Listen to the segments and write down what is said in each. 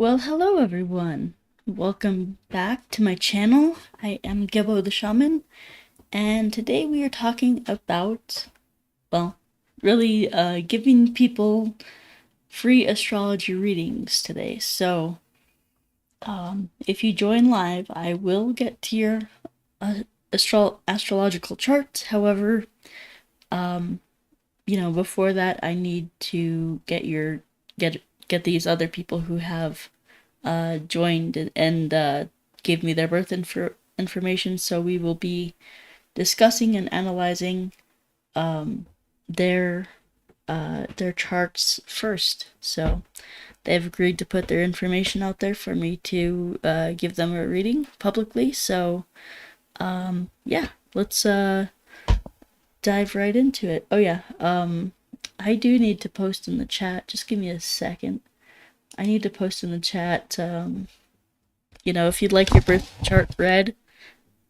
Well, hello everyone. Welcome back to my channel. I am Gebo the Shaman, and today we are talking about, well, really giving people free astrology readings today. So, if you join live, I will get to your astrological charts. However, before that, I need to get these other people who have joined and gave me their birth information. So we will be discussing and analyzing their their charts first. So they've agreed to put their information out there for me to give them a reading publicly. So yeah, let's dive right into it. Oh yeah, I do need to post in the chat. Just give me a second. I need to post in the chat. If you'd like your birth chart read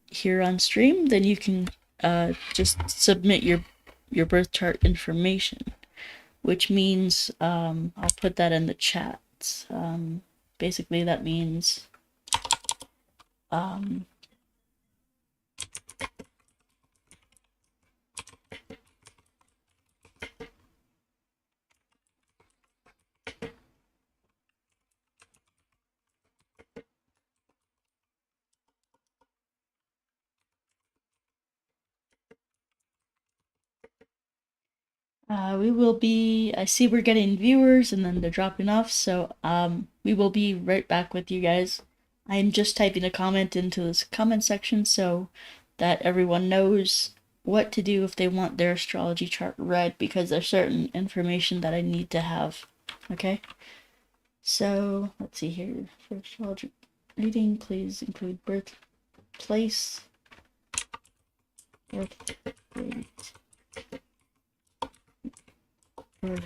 here on stream, then you can just submit your birth chart information, which means I'll put that in the chat. Basically, that means we will be. I see we're getting viewers and then they're dropping off, so we will be right back with you guys. I'm just typing a comment into this comment section so that everyone knows what to do if they want their astrology chart read, because there's certain information that I need to have. Okay? So, let's see here. For astrology reading, please include birthplace, birth date, order.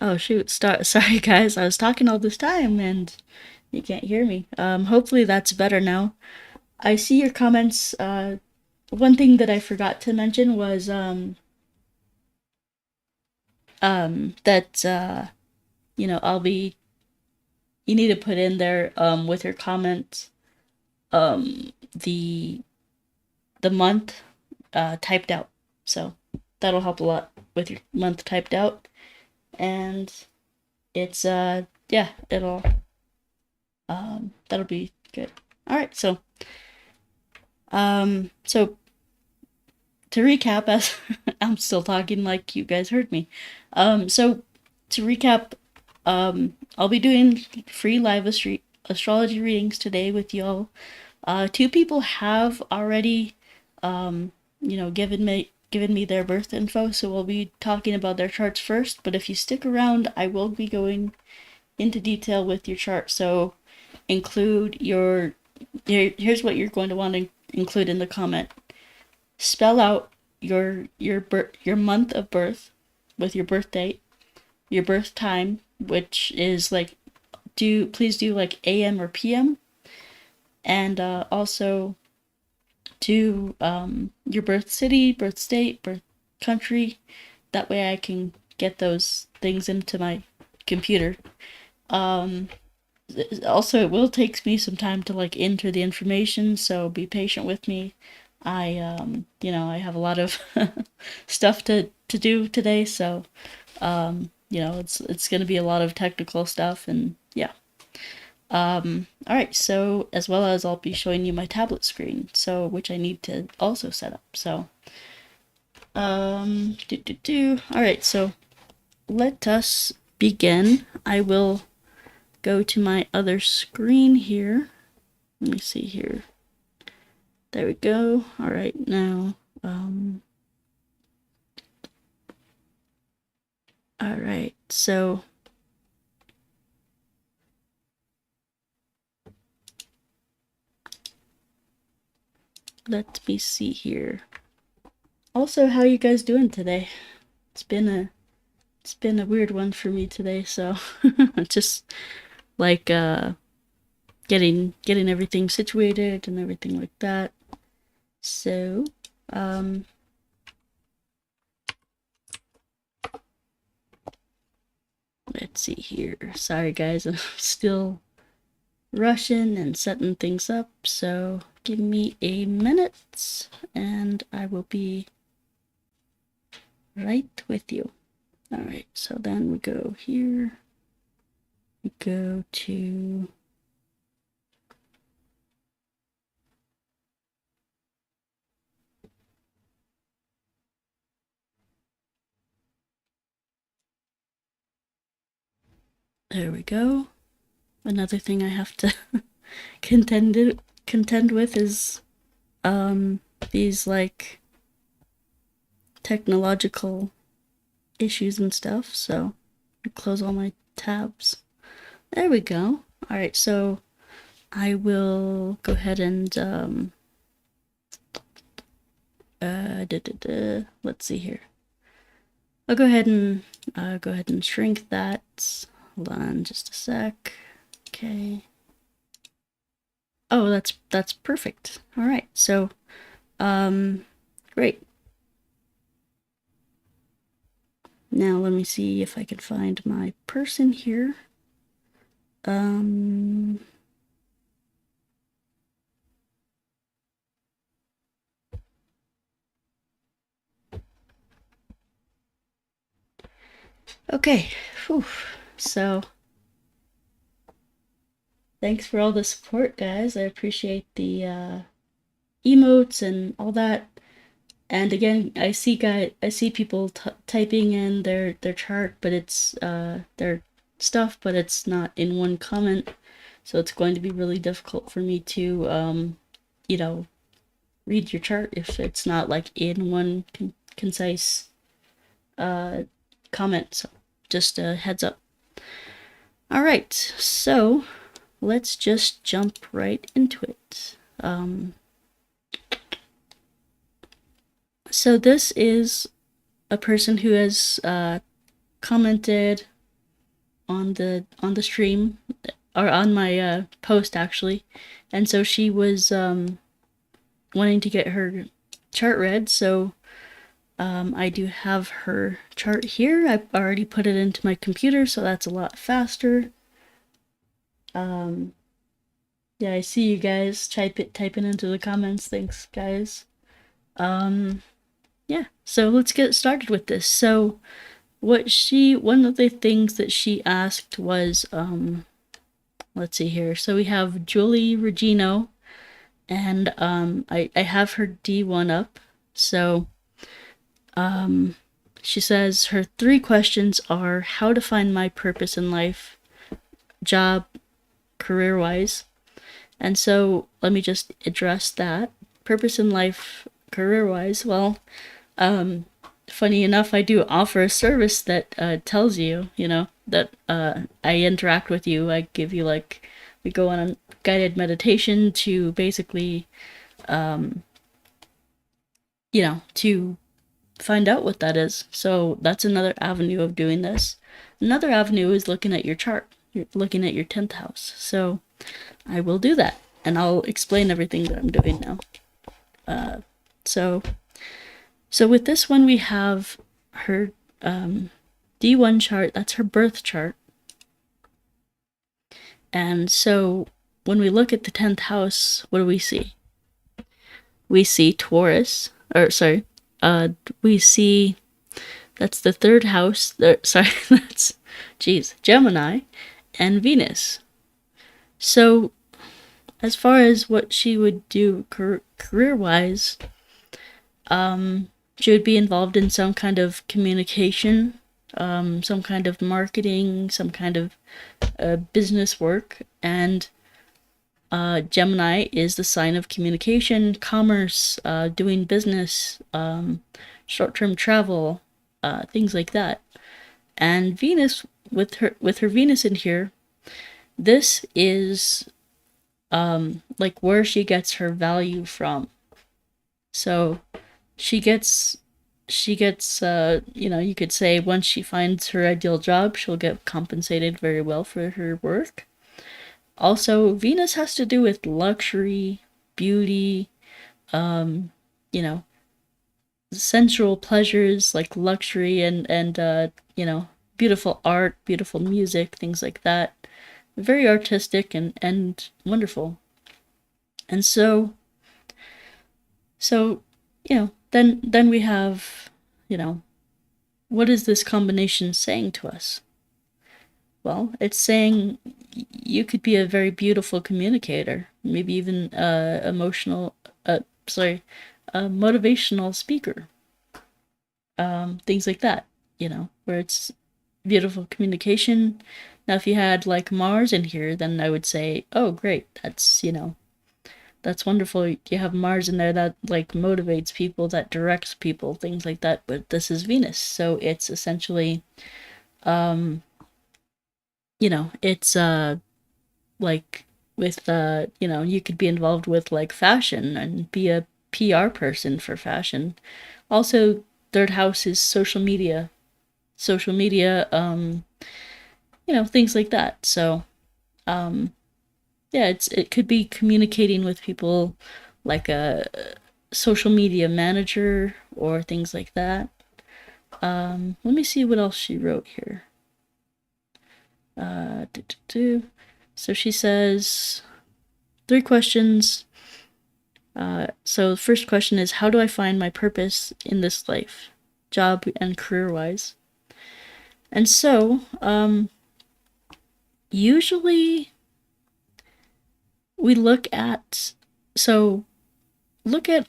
Oh shoot, sorry guys, I was talking all this time and you can't hear me. Hopefully that's better now. I see your comments. One thing that I forgot to mention was that I'll be, you need to put in there with your comment the month typed out. So that'll help a lot with your month typed out. And it's yeah, that'll be good. All right, so so to recap, as I'm still talking like you guys heard me. So to recap, I'll be doing free live astrology readings today with y'all. Two people have already, given given me their birth info, so we'll be talking about their charts first. But if you stick around, I will be going into detail with your chart. So include here's what you're going to want to include in the comment. Spell out your month of birth with your birth date, your birth time, which is like please do like AM or PM, and also do your birth city, birth state, birth country. That way I can get those things into my computer. Also, it will take me some time to like enter the information, so be patient with me. I have a lot of stuff to do today, so it's gonna be a lot of technical stuff, and yeah. All right, so as well as I'll be showing you my tablet screen, so which I need to also set up. So, All right, so let us begin. I will go to my other screen here. Let me see here. There we go. All right, now, all right, so let me see here. Also, how are you guys doing today? It's been a weird one for me today, so just like getting everything situated and everything like that. So let's see here. Sorry guys, I'm still rushing and setting things up, so give me a minute and I will be right with you. All right, so then we go here, we go to there we go. Another thing I have to contend with is these like technological issues and stuff, so I close all my tabs. There we go. All right, so I will go ahead and let's see here. I'll go ahead and shrink that. Hold on just a sec. Okay. Oh, that's perfect. All right, so great. Now let me see if I can find my person here. Okay. Whew. So thanks for all the support, guys. I appreciate the emotes and all that. And again, I see people typing in their chart, but it's their stuff, but it's not in one comment. So it's going to be really difficult for me to read your chart if it's not like in one concise comment. So just a heads up. All right, so let's just jump right into it. So this is a person who has commented on the stream, or on my post actually, and so she was wanting to get her chart read. So I do have her chart here. I've already put it into my computer, so that's a lot faster. Yeah, I see you guys typing into the comments. Thanks, guys. Yeah, so let's get started with this. So one of the things that she asked was, let's see here. So we have Julie Regino, and I have her D1 up. So she says her 3 questions are how to find my purpose in life, job, career-wise. And so let me just address that. Purpose in life, career-wise, well, Funny enough, I do offer a service that tells you, that I interact with you. I give you like, we go on a guided meditation to basically, to find out what that is. So that's another avenue of doing this. Another avenue is looking at your chart. You're looking at your 10th house. So I will do that, and I'll explain everything that I'm doing now. So with this one, we have her D1 chart. That's her birth chart. And so when we look at the 10th house, what do we see? We see Taurus, we see, that's the third house. That's, Gemini and Venus. So as far as what she would do career-wise, she would be involved in some kind of communication, some kind of marketing, some kind of business work, and Gemini is the sign of communication, commerce, doing business, short-term travel, things like that. And Venus, with her Venus in here, this is like where she gets her value from. So she gets you could say once she finds her ideal job, she'll get compensated very well for her work. Also, Venus has to do with luxury, beauty, sensual pleasures like luxury and beautiful art, beautiful music, things like that. Very artistic and wonderful. And so then we have, what is this combination saying to us? Well, it's saying you could be a very beautiful communicator, maybe even motivational speaker. Things like that, where it's beautiful communication. Now, if you had like Mars in here, then I would say, oh, great, that's wonderful. You have Mars in there that like motivates people, that directs people, things like that. But this is Venus, so it's essentially, it's like with you could be involved with like fashion and be a PR person for fashion. Also, third house is social media, things like that. So, it could be communicating with people like a social media manager or things like that. Let me see what else she wrote here. So she says 3 questions. So the first question is, how do I find my purpose in this life, job and career-wise? And so, usually we look at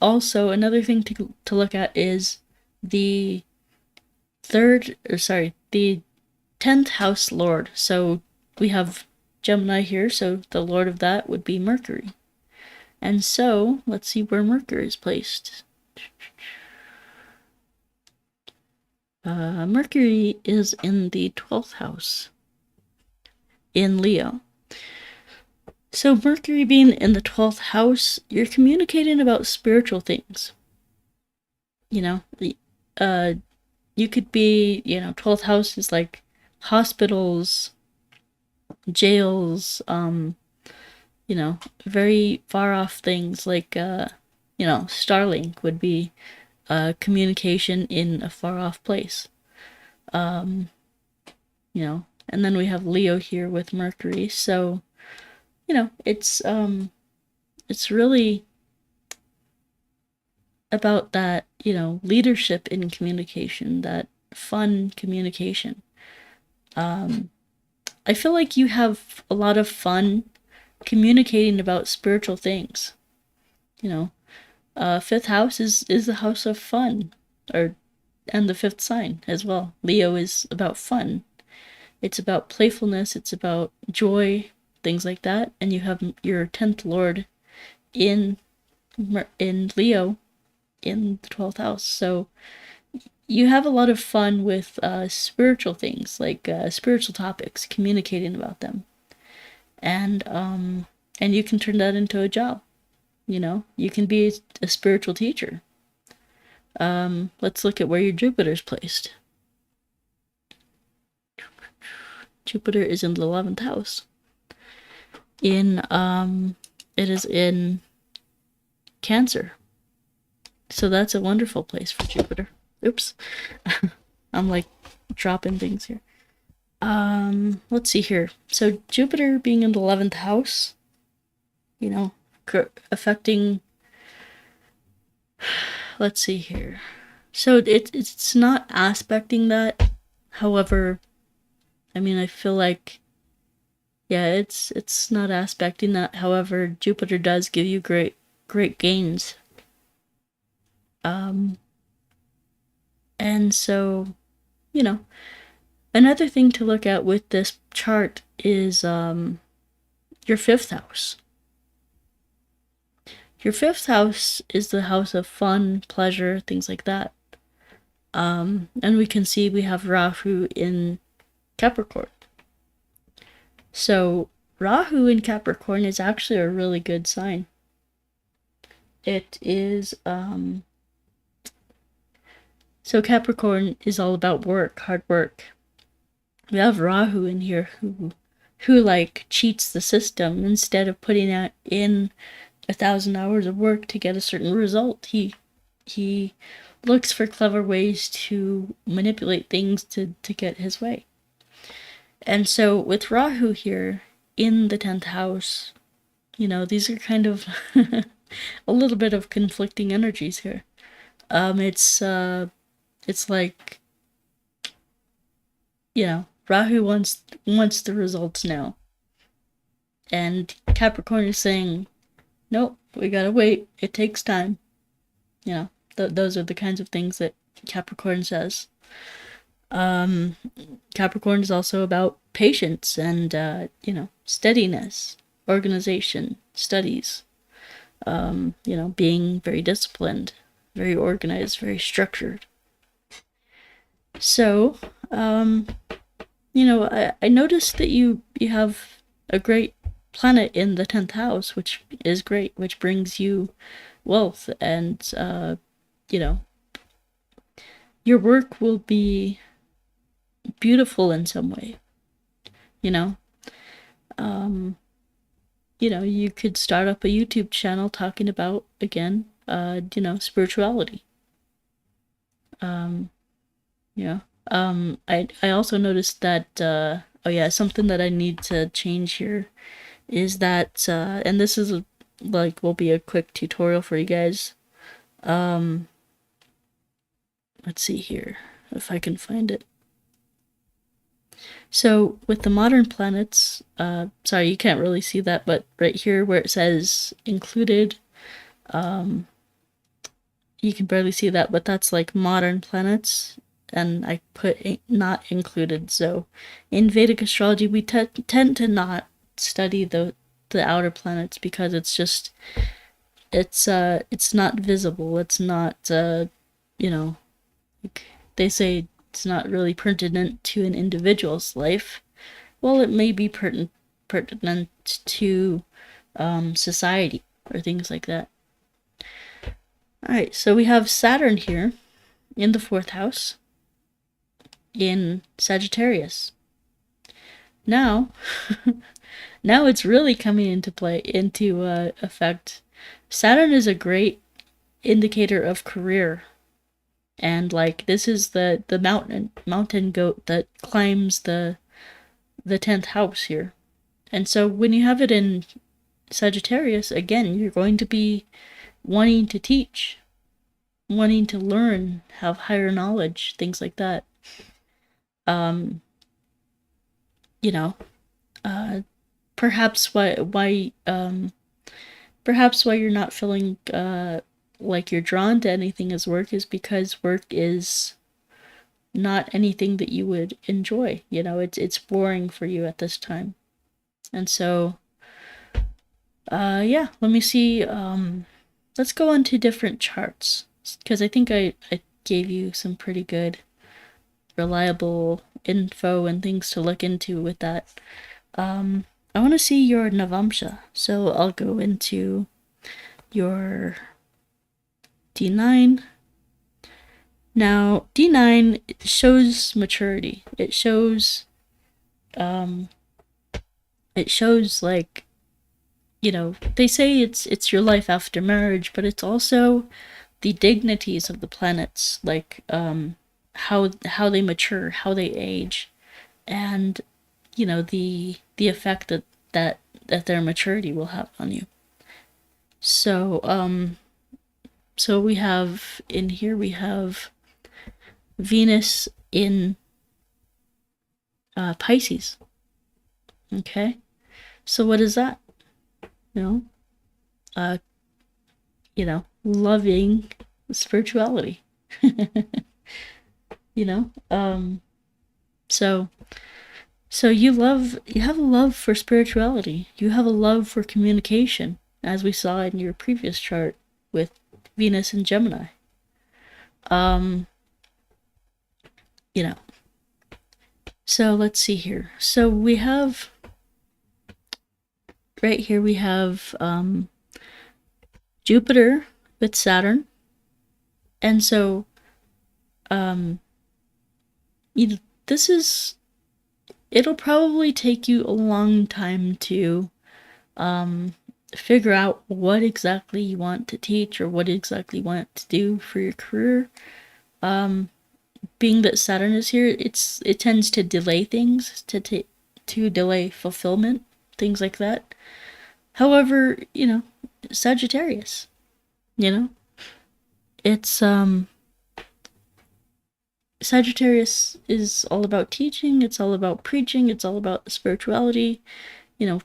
also another thing to look at is the 10th house lord. So we have Gemini here, so the lord of that would be Mercury. And so let's see where Mercury is placed. Mercury is in the 12th house in Leo. So Mercury being in the 12th house, you're communicating about spiritual things. You could be, 12th house is like hospitals, jails, very far off things like, Starlink would be communication in a far off place. And then we have Leo here with Mercury. So, it's really about that, leadership in communication, that fun communication. I feel like you have a lot of fun communicating about spiritual things. 5th house is the house of fun, and the 5th sign as well. Leo is about fun. It's about playfulness. It's about joy, things like that. And you have your 10th lord in Leo in the 12th house. So you have a lot of fun with spiritual things, like spiritual topics, communicating about them. And you can turn that into a job. You know, you can be a spiritual teacher. Let's look at where your Jupiter's placed. Jupiter is in the 11th house. It is in Cancer. So that's a wonderful place for Jupiter. Oops. I'm like dropping things here. Let's see here. So Jupiter being in the 11th house, you know, affecting, let's see here. So it's not aspecting that. However, I mean, I feel like, yeah, it's not aspecting that. However, Jupiter does give you great gains. And so, you know, another thing to look at with this chart is your 5th house. Your 5th house is the house of fun, pleasure, things like that. And we can see we have Rahu in Capricorn. So Rahu in Capricorn is actually a really good sign. It is, so Capricorn is all about work, hard work. We have Rahu in here who like cheats the system. Instead of putting in 1,000 hours of work to get a certain result, he looks for clever ways to manipulate things to get his way. And so with Rahu here in the 10th house, you know, these are kind of a little bit of conflicting energies here. It's like, you know, Rahu wants the results now. And Capricorn is saying, nope, we gotta wait. It takes time. You know, those are the kinds of things that Capricorn says. Capricorn is also about patience and, you know, steadiness, organization, studies, you know, being very disciplined, very organized, very structured. So, you know, I noticed that you have a great planet in the 10th house, which is great, which brings you wealth, and, you know, your work will be beautiful in some way, you know. You know, you could start up a YouTube channel talking about, again, you know, spirituality. Yeah. I also noticed that, oh yeah, something that I need to change here is that, and this is like, will be a quick tutorial for you guys. Let's see here, if I can find it. So with the modern planets, sorry, you can't really see that, but right here where it says included, you can barely see that, but that's like modern planets, and I put not included. So in Vedic astrology, we tend to not study the outer planets because it's just, it's not visible. It's not, you know, like they say, it's not really pertinent to an individual's life. Well, it may be pertinent to society or things like that. Alright, so we have Saturn here in the 4th house in Sagittarius. Now, now it's really coming into effect. Saturn is a great indicator of career. And like, this is the mountain goat that climbs the 10th house here. And so when you have it in Sagittarius, again, you're going to be wanting to teach, wanting to learn, have higher knowledge, things like that. You know, perhaps why you're not feeling like you're drawn to anything as work is because work is not anything that you would enjoy. You know, it's boring for you at this time. And so, yeah, let me see. Let's go on to different charts. because I think I gave you some pretty good, reliable info and things to look into with that. I want to see your Navamsha, so I'll go into your D9. Now, D9 shows maturity. It shows like, they say it's your life after marriage, but it's also the dignities of the planets, like how they mature, how they age, and the effect that their maturity will have on you. So so we have in here, we have Venus in Pisces. Okay, so what is that? Uh, loving spirituality. So you have a love for spirituality. You have a love for communication, as we saw in your previous chart with Venus and Gemini. So let's see here. So we have right here, we have Jupiter with Saturn. And so it'll probably take you a long time to figure out what exactly you want to teach or what exactly you want to do for your career. Being that Saturn is here, it tends to delay things, to delay fulfillment, things like that. However, Sagittarius, it's Sagittarius is all about teaching, it's all about preaching, it's all about spirituality,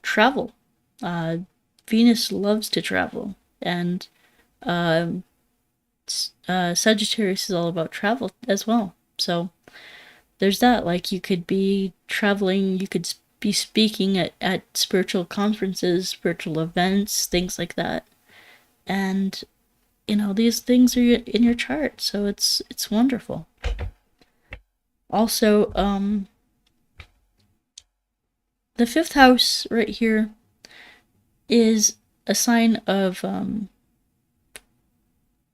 travel. Venus loves to travel, and Sagittarius is all about travel as well. So there's that. Like, you could be traveling, you could be speaking at spiritual conferences, spiritual events, things like that. And these things are in your chart, so it's wonderful. Also, the 5th house right here is a sign of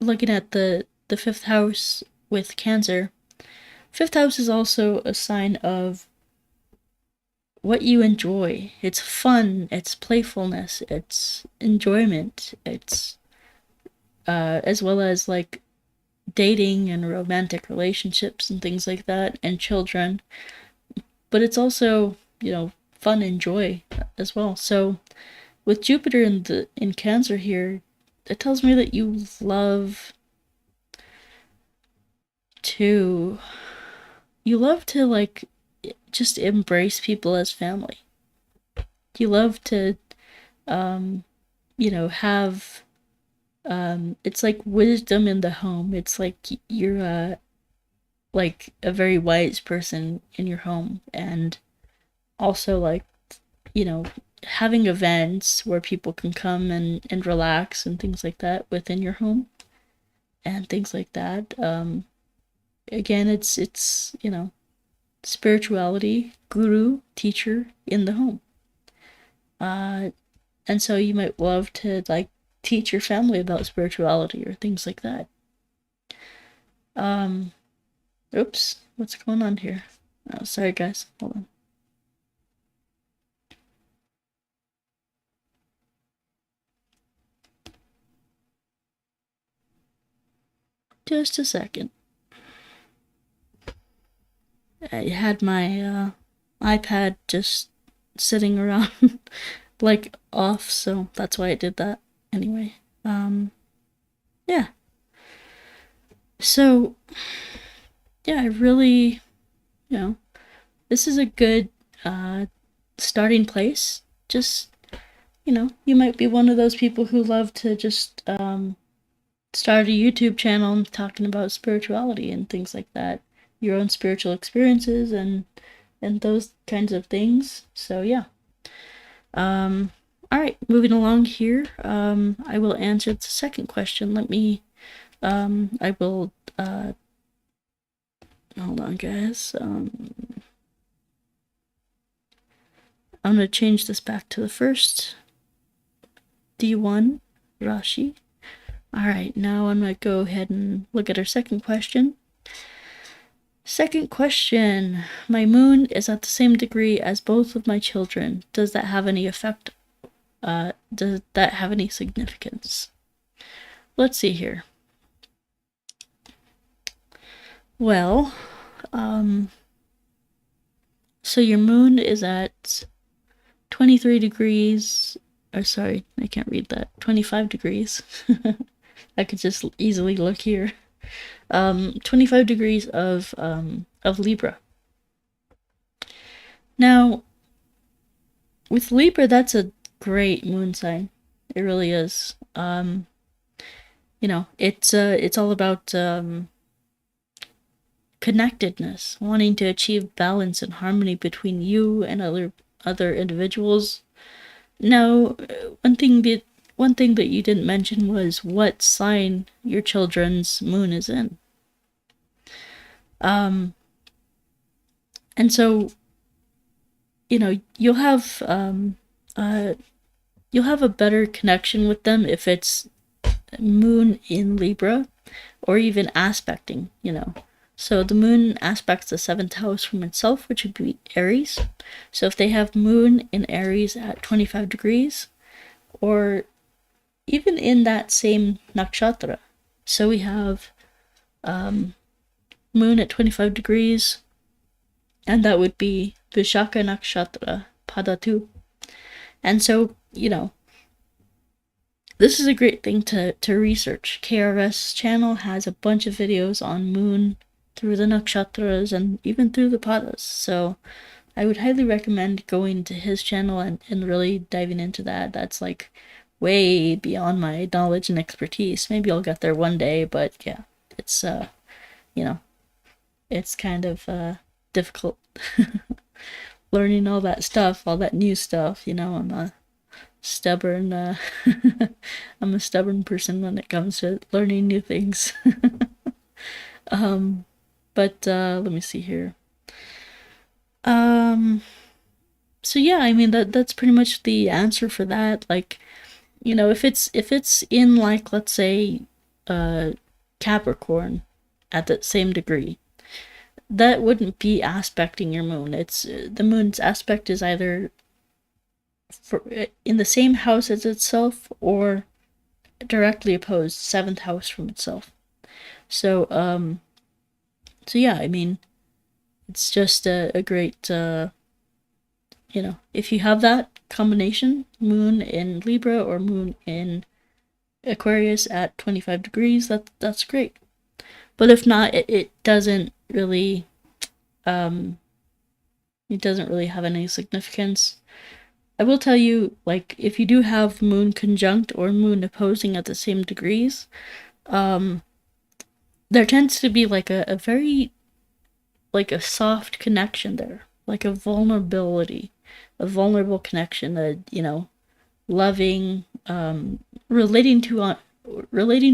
looking at the 5th house with Cancer. 5th house is also a sign of what you enjoy. It's fun, it's playfulness, it's enjoyment, it's as well as like dating and romantic relationships and things like that, and children. But it's also, fun and joy as well. So with Jupiter in Cancer here, it tells me that you love to like just embrace people as family. You love to have it's like wisdom in the home. It's like you're like a very wise person in your home, and also like having events where people can come and relax and things like that within your home and things like that. Again, it's spirituality, guru, teacher in the home. And so you might love to like teach your family about spirituality or things like that. Oops, what's going on here? Oh, sorry guys, hold on. Just a second. I had my iPad just sitting around like off, so that's why I did that. Anyway, yeah. So, yeah, I really, this is a good starting place. Just, you might be one of those people who love to just start a YouTube channel talking about spirituality and things like that, your own spiritual experiences and those kinds of things. So yeah. All right, moving along here. I will answer the second question. Let me I will, hold on, guys. I'm gonna change this back to the first D1 Rashi. Alright, now I'm gonna go ahead and look at our second question. Second question. My moon is at the same degree as both of my children. Does that have any effect? Does that have any significance? Let's see here. Well, so your moon is at 23 degrees, or sorry, I can't read that, 25 degrees. I could just easily look here. 25 degrees of Libra. Now, with Libra, that's a great moon sign. It really is. It's all about connectedness, wanting to achieve balance and harmony between you and other individuals. Now, one thing that you didn't mention was what sign your children's moon is in. And so, you'll have a better connection with them if it's moon in Libra, or even aspecting, So the moon aspects the 7th house from itself, which would be Aries. So if they have moon in Aries at 25 degrees, or even in that same nakshatra. So we have moon at 25 degrees, and that would be Vishaka nakshatra, pada 2. And so, this is a great thing to research. KRS channel has a bunch of videos on moon through the nakshatras and even through the padas. So I would highly recommend going to his channel and really diving into that. That's like way beyond my knowledge and expertise. Maybe I'll get there one day, but yeah, it's it's kind of difficult learning all that stuff, all that new stuff. I'm a stubborn I'm a stubborn person when it comes to learning new things. But let me see here. So yeah, I mean that's pretty much the answer for that. Like, if it's in, like, let's say Capricorn at the same degree, that wouldn't be aspecting your moon. It's the moon's aspect is either in the same house as itself or directly opposed, 7th house from itself. So yeah, I mean, it's just a great, if you have that combination, moon in Libra or moon in Aquarius at 25 degrees, that's great. But if not, it doesn't really, have any significance. I will tell you, like, if you do have moon conjunct or moon opposing at the same degrees, there tends to be like a very, like, a soft connection there, like a vulnerable connection, loving, relating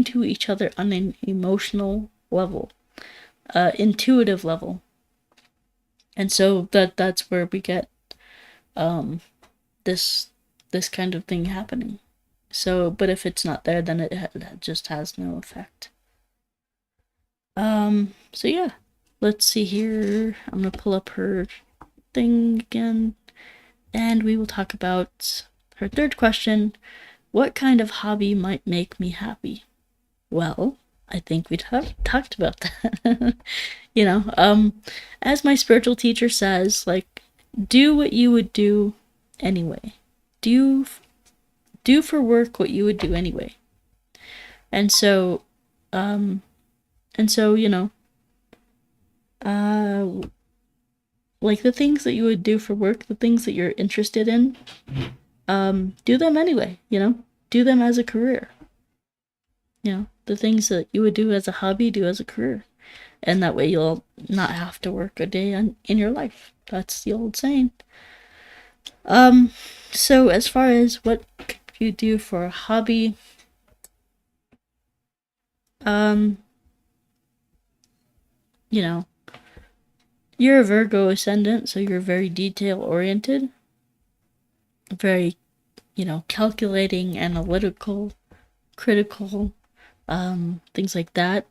to each other on an emotional level, intuitive level. And so that's where we get this kind of thing happening. So, but if it's not there, then it just has no effect. So yeah, let's see here. I'm gonna pull up her thing again, and we will talk about her third question. What kind of hobby might make me happy? Well, I think we talked about that. As my spiritual teacher says, like, do what you would do anyway. Do for work what you would do anyway. And so, like, the things that you would do for work, the things that you're interested in, do them anyway, do them as a career. The things that you would do as a hobby, do as a career. And that way you'll not have to work a day in your life. That's the old saying. So as far as what you do for a hobby, Um, you know, you're a Virgo ascendant, so you're very detail oriented, very, calculating, analytical, critical, things like that.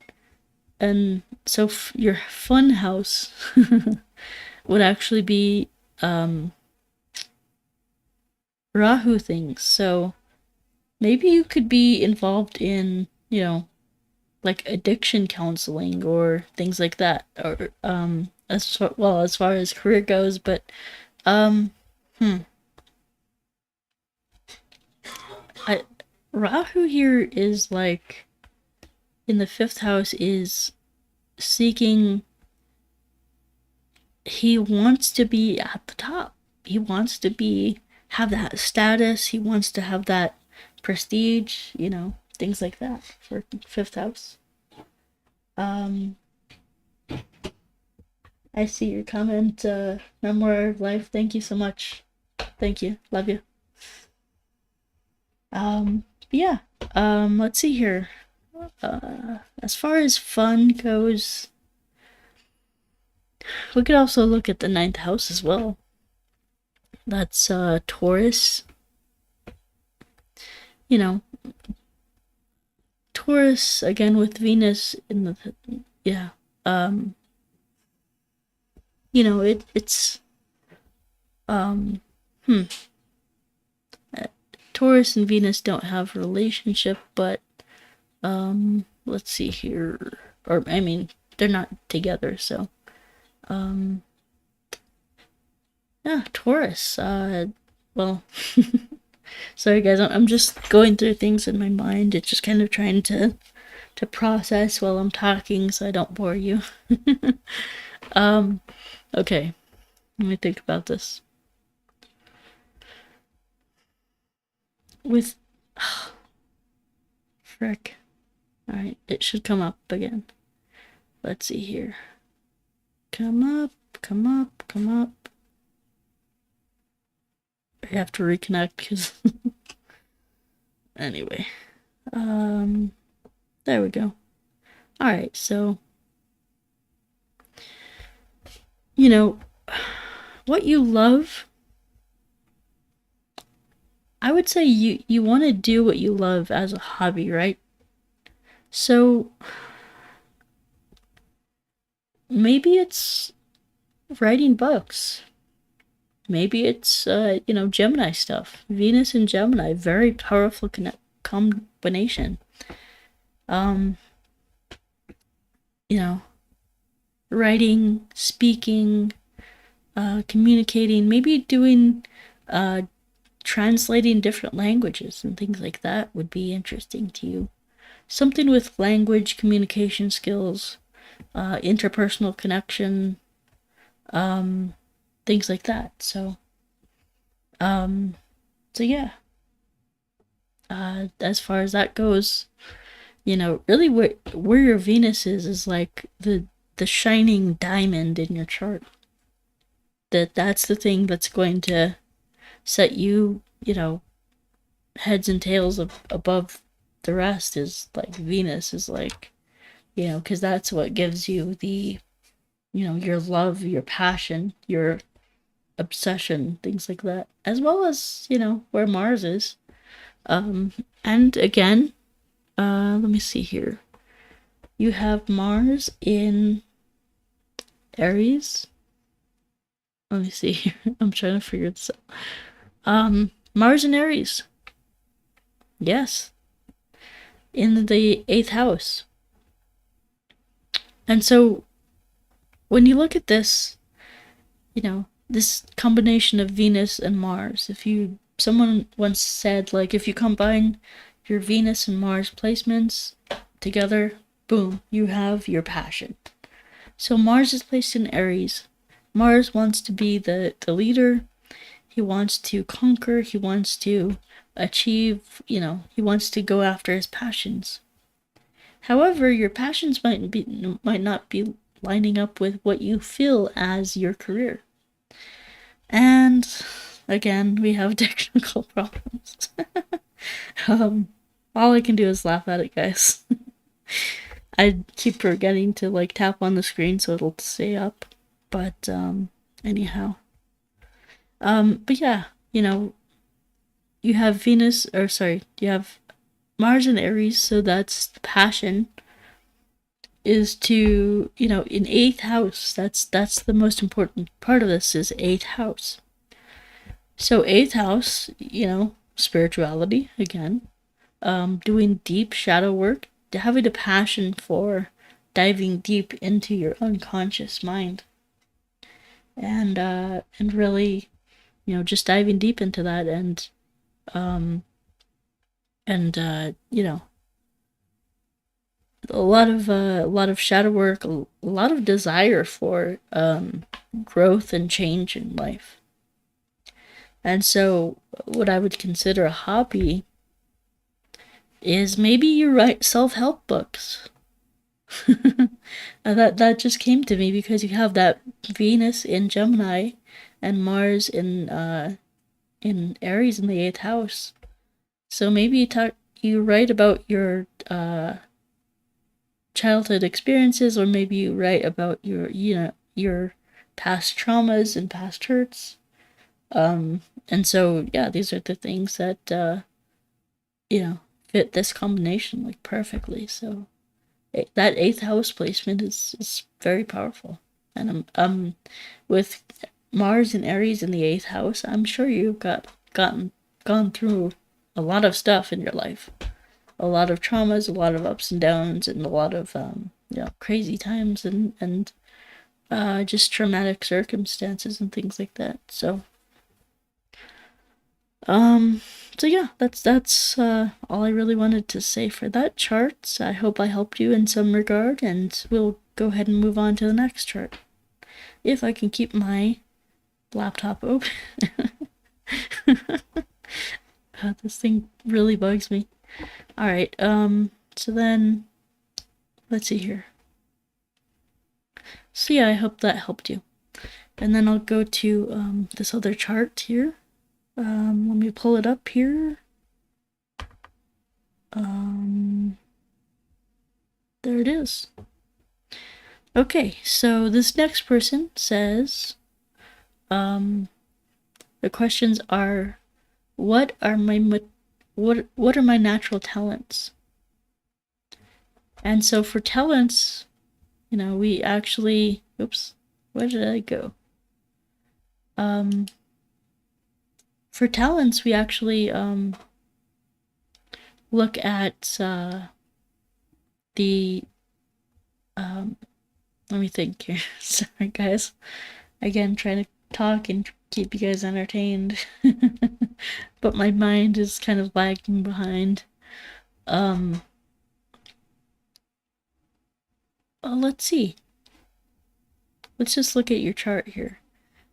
And so your fun house would actually be Rahu things. So maybe you could be involved in, like addiction counseling or things like that, or as far as career goes. But um, hmm, I Rahu here is like in the fifth house is seeking. He wants to be at the top. He wants to have that status. He wants to have that prestige. Things like that for fifth house. Um, I see your comment, Memoir of Life. Thank you so much. Thank you. Love you. Yeah. Let's see here. As far as fun goes, we could also look at the ninth house as well. That's Taurus. Taurus again with Venus in the yeah. It's Taurus and Venus don't have a relationship, but let's see here. Or I mean, they're not together, so yeah, Taurus. Well, sorry guys, I'm just going through things in my mind. It's just kind of trying to process while I'm talking so I don't bore you. Okay. Let me think about this. With frick. Alright, it should come up again. Let's see here. Come up, come up, come up. I have to reconnect because anyway. There we go. Alright, so what you love, I would say you want to do what you love as a hobby, right? So maybe it's writing books. Maybe it's Gemini stuff. Venus and Gemini, very powerful combination. Writing, speaking, communicating, maybe doing translating different languages and things like that would be interesting to you. Something with language, communication skills, interpersonal connection, things like that. So yeah. As far as that goes, really where your Venus is like the shining diamond in your chart. That's the thing that's going to set you, heads and tails above the rest. Is like Venus is like, because that's what gives you the, your love, your passion, your obsession, things like that, as well as, where Mars is. And again, let me see here. You have Mars in Aries. Let me see here. I'm trying to figure this out. Mars in Aries. Yes. In the 8th house. And so when you look at this, this combination of Venus and Mars, someone once said, like, if you combine your Venus and Mars placements together, boom, you have your passion. So Mars is placed in Aries. Mars wants to be the leader. He wants to conquer. He wants to achieve, he wants to go after his passions. However, your passions might not be lining up with what you feel as your career. And again, we have technical problems. All I can do is laugh at it, guys. I keep forgetting to like tap on the screen so it'll stay up. But anyhow. But yeah, you know, you have Venus, or sorry, you have Mars in Aries, so that's passion. Is to, you know, in eighth house. That's the most important part of this is eighth house. So eighth house, you know, spirituality again, doing deep shadow work, having a passion for diving deep into your unconscious mind, and really, you know, just diving deep into that, and you know, a lot of shadow work, a lot of desire for growth and change in life. And so what I would consider a hobby is maybe you write self-help books. That just came to me because you have that Venus in Gemini and Mars in Aries in the eighth house. So maybe you write about your childhood experiences, or maybe you write about your, you know, your past traumas and past hurts. And so yeah, these are the things that you know, fit this combination like perfectly. So that eighth house placement is very powerful, and with Mars and Aries in the eighth house, I'm sure you've gone through a lot of stuff in your life, a lot of traumas, a lot of ups and downs, and a lot of you know, crazy times, and just traumatic circumstances and things like that. So um so yeah, that's all I really wanted to say for that chart. I hope I helped you in some regard, and we'll go ahead and move on to the next chart. If I can keep my laptop open. This thing really bugs me. Alright, so then let's see here. So yeah, I hope that helped you. And then I'll go to this other chart here. Let me pull it up here. There it is. Okay, so this next person says, the questions are, what are my natural talents? And so for talents, you know, we actually, oops, where did I go? For talents, we actually look at the let me think here. Sorry guys, again trying to talk and keep you guys entertained. But my mind is kind of lagging behind. Let's see. Let's just look at your chart here.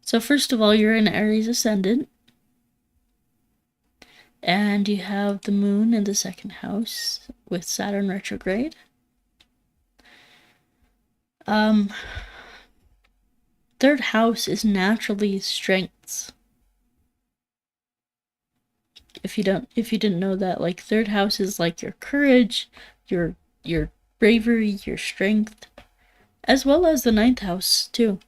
So first of all, you're in Aries ascendant, and you have the moon in the second house with Saturn retrograde. Third house is naturally strengths. If you didn't know that, like third house is like your courage, your bravery, your strength, as well as the ninth house too.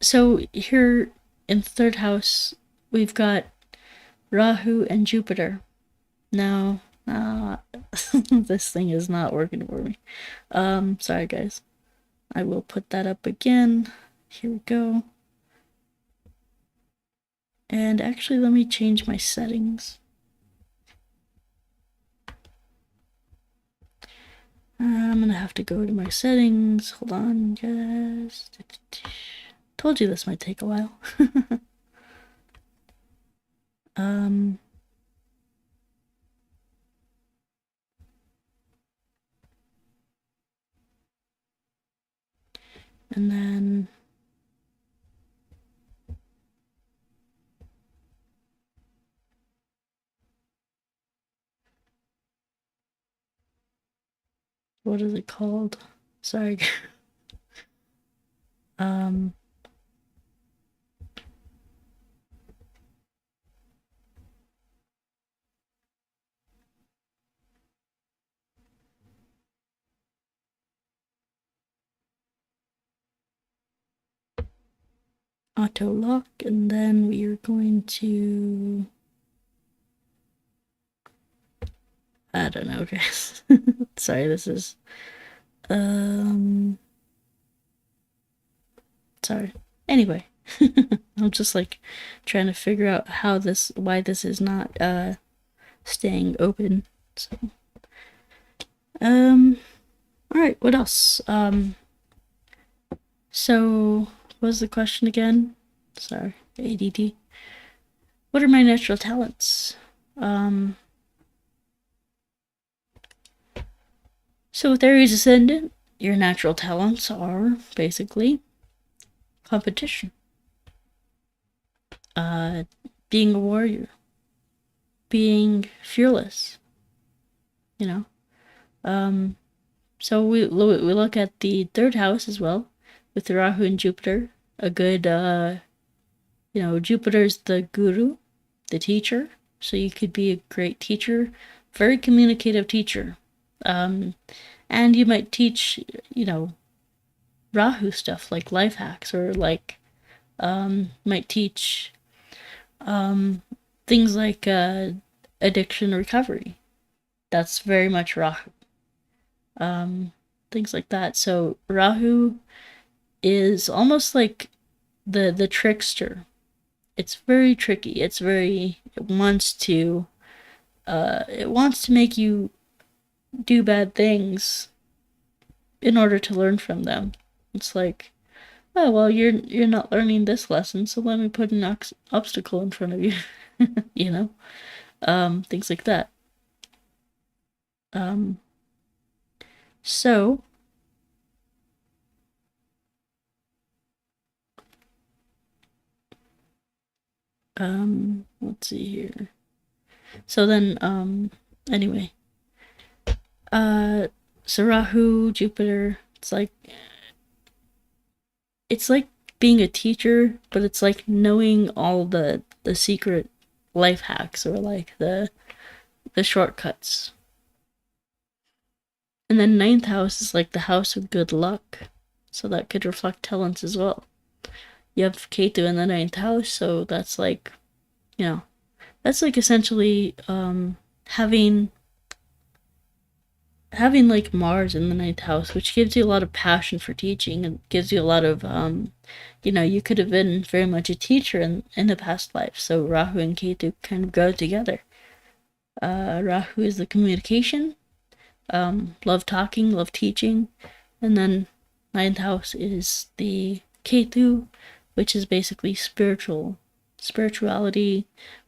So here in third house, we've got Rahu and Jupiter. Now, this thing is not working for me. Sorry guys. I will put that up again. Here we go. And actually, let me change my settings. I'm gonna have to go to my settings. Hold on, guys. Told you this might take a while. And then what is it called? Sorry. auto lock, and then we are going to, I don't know, guys. Sorry, this is sorry. Anyway, I'm just like trying to figure out why this is not staying open. So all right, what else? So what was the question again? Sorry, ADD. What are my natural talents? So with Aries Ascendant, your natural talents are basically competition, being a warrior, being fearless, you know. So we look at the third house as well, with Rahu and Jupiter. A good, Jupiter's the guru, the teacher. So you could be a great teacher, very communicative teacher. And you might teach, Rahu stuff like life hacks, or like might teach things like addiction recovery. That's very much Rahu. Things like that. So Rahu is almost like the trickster. It's very tricky. It wants to make you do bad things in order to learn from them. It's like, oh well, you're not learning this lesson, so let me put an obstacle in front of you. Things like that. So let's see here. So then anyway, so Rahu, Jupiter, it's like being a teacher, but it's like knowing all the secret life hacks, or like the shortcuts. And then ninth house is like the house of good luck, so that could reflect talents as well. You have Ketu in the ninth house, so that's like, that's like essentially having like Mars in the ninth house, which gives you a lot of passion for teaching, and gives you a lot of you could have been very much a teacher in the past life. So Rahu and Ketu kind of go together. Rahu is the communication, love talking, love teaching, and then ninth house is the Ketu, which is basically spirituality,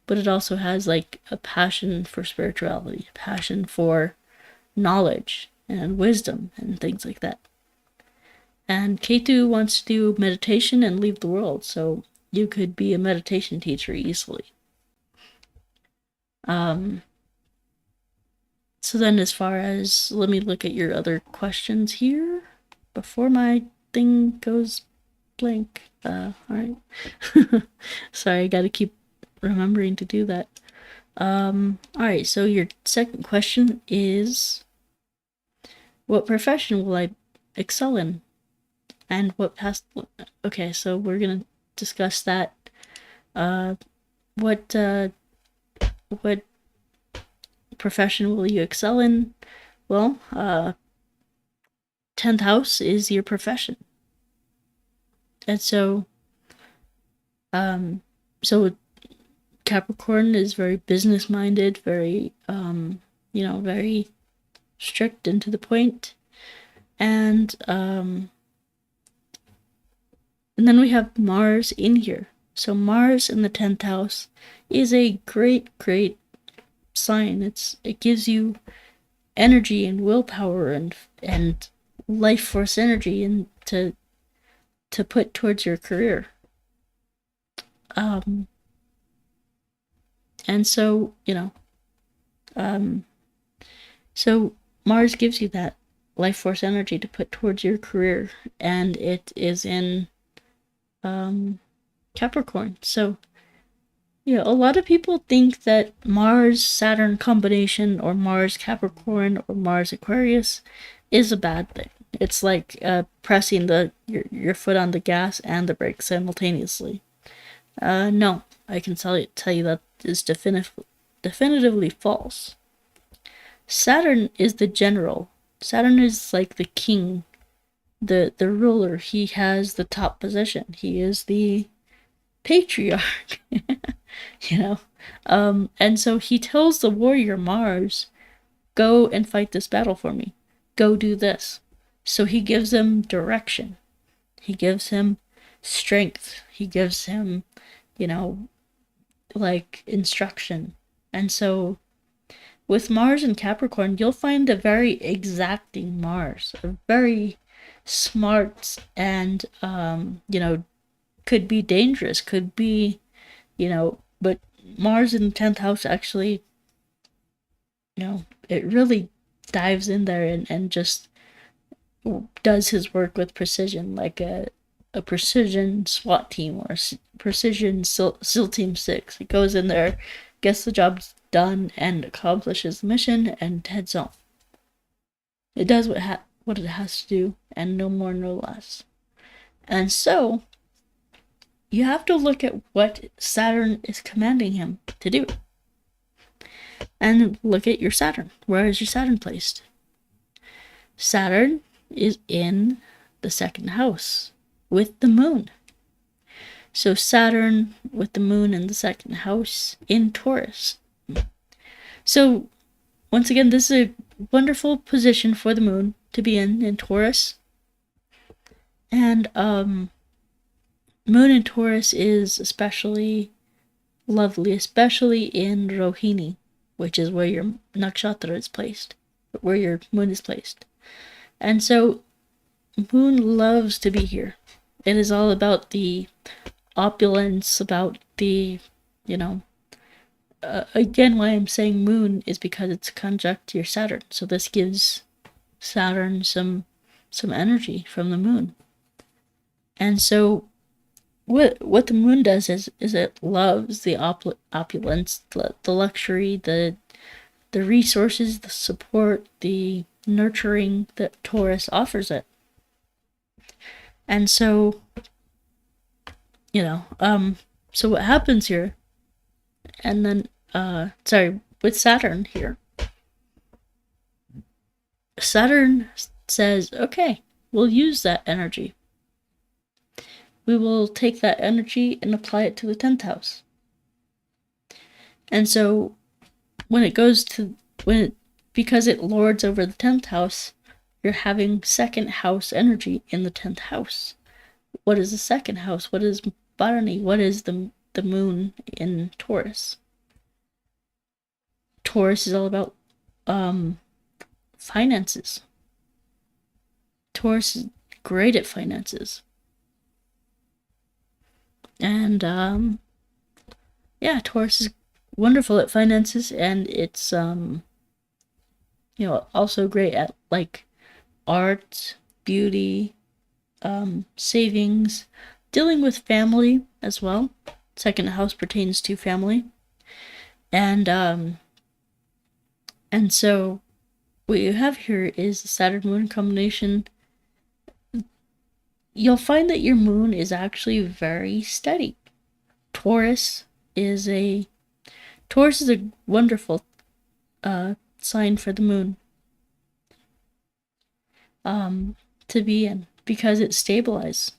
but it also has like a passion for spirituality, passion for knowledge and wisdom and things like that. And Ketu wants to do meditation and leave the world, so you could be a meditation teacher easily. So then as far as, let me look at your other questions here before my thing goes blank. All right. Sorry, I gotta keep remembering to do that. All right, so your second question is, what profession will I excel in? And what past... Okay, so we're gonna discuss that. What profession will you excel in? Well, 10th house is your profession. And so Capricorn is very business-minded, very, very strict and to the point. And then we have Mars in here. So Mars in the 10th house is a great, great sign. It gives you energy and willpower and life force energy and to put towards your career. And so, so Mars gives you that life force energy to put towards your career, and it is in Capricorn. So, a lot of people think that Mars-Saturn combination, or Mars-Capricorn, or Mars-Aquarius is a bad thing. It's like pressing your foot on the gas and the brake simultaneously. No, I can tell you that is definitively false. Saturn is the general. Saturn is like the king, the ruler. He has the top position. He is the patriarch, you know. And so he tells the warrior Mars, go and fight this battle for me. Go do this. So he gives him direction. He gives him strength. He gives him, you know, like instruction. And so with Mars and Capricorn, you'll find a very exacting Mars, a very smart and, could be dangerous, could be, but Mars in the 10th house actually, it really dives in there and just does his work with precision, like a precision SWAT team or a precision SEAL Team 6. It goes in there, gets the job done, and accomplishes the mission and heads on. It does what it has to do, and no more, no less. And so, you have to look at what Saturn is commanding him to do. And look at your Saturn. Where is your Saturn placed? Saturn is in the 2nd house with the moon. So Saturn with the moon in the 2nd house in Taurus. So once again, this is a wonderful position for the moon to be in Taurus. And moon in Taurus is especially lovely, especially in Rohini, which is where your nakshatra is placed, where your moon is placed. And so moon loves to be here. It is all about the opulence, about the, again, why I'm saying moon is because it's conjunct your Saturn. So this gives Saturn some energy from the moon. And so what the moon does is it loves the opulence, the luxury, the resources, the support, the nurturing that Taurus offers it. And so, so what happens here, and then, with Saturn here, Saturn says, okay, we'll use that energy. We will take that energy and apply it to the 10th house. And so when it goes to, because it lords over the 10th house, you're having 2nd house energy in the 10th house. What is the 2nd house? What is Bharani? What is the moon in Taurus? Taurus is all about finances. Taurus is great at finances. And Taurus is wonderful at finances, and it's also great at like art, beauty, savings, dealing with family as well. 2nd house pertains to family. And so what you have here is the Saturn-Moon combination. You'll find that your moon is actually very steady. Taurus is a wonderful sign for the moon to be in, because it stabilizes.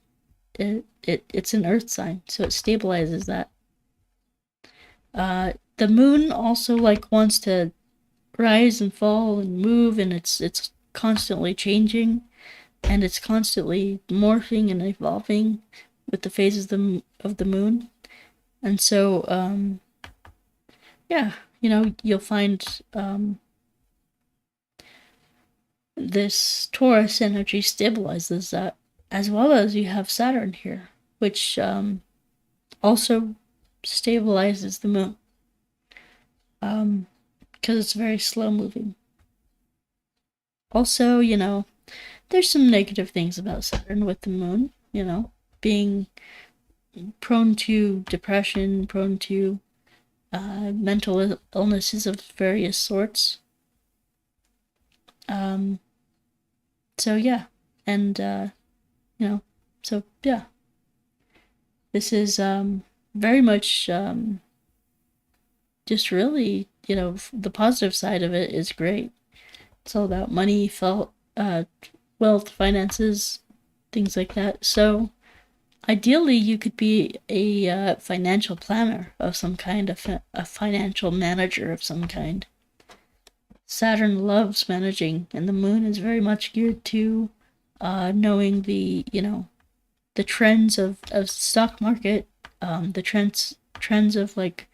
It's an earth sign, so it stabilizes that. The moon also wants to rise and fall and move, and it's constantly changing, and it's constantly morphing and evolving with the phases of the moon. And so you'll find this Taurus energy stabilizes that, as well as you have Saturn here, which also stabilizes the moon, because it's very slow moving. Also, there's some negative things about Saturn with the moon, being prone to depression, prone to mental illnesses of various sorts. So yeah, And, so yeah, this is very much just really, the positive side of it is great. It's all about money, wealth, finances, things like that. So ideally, you could be a financial planner of some kind, a financial manager of some kind. Saturn loves managing, and the moon is very much geared to knowing the trends of stock market, the trends of like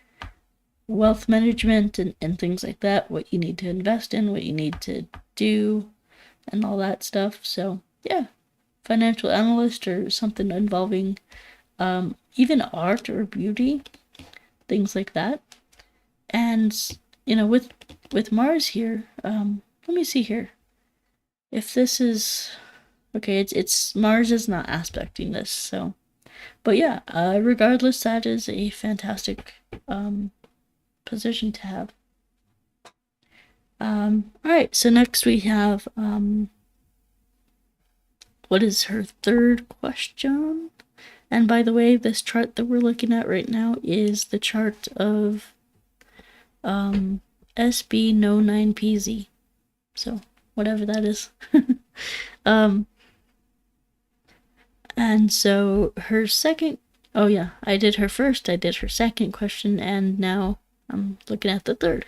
wealth management and things like that, what you need to invest in, what you need to do, and all that stuff. So yeah, financial analyst or something involving even art or beauty, things like that. And with Mars here, let me see here. If this is okay, it's Mars is not aspecting this, so. But yeah, regardless, that is a fantastic position to have. All right, so next we have what is her third question? And by the way, this chart that we're looking at right now is the chart of SB09PZ. So whatever that is. And so her second, oh yeah, I did her first, I did her second question, and now I'm looking at the third.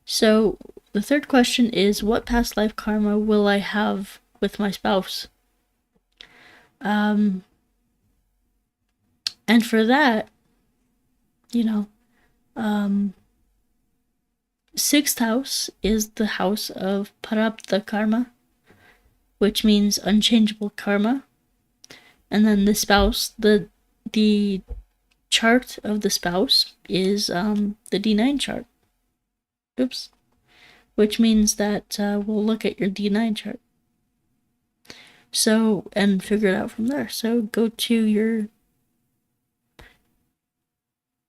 So the third question is, what past life karma will I have with my spouse? And for that, sixth house is the house of Prarabdha karma, which means unchangeable karma. And then the spouse, the chart of the spouse is the D9 chart. Oops. Which means that we'll look at your D9 chart. So, and figure it out from there. So go to your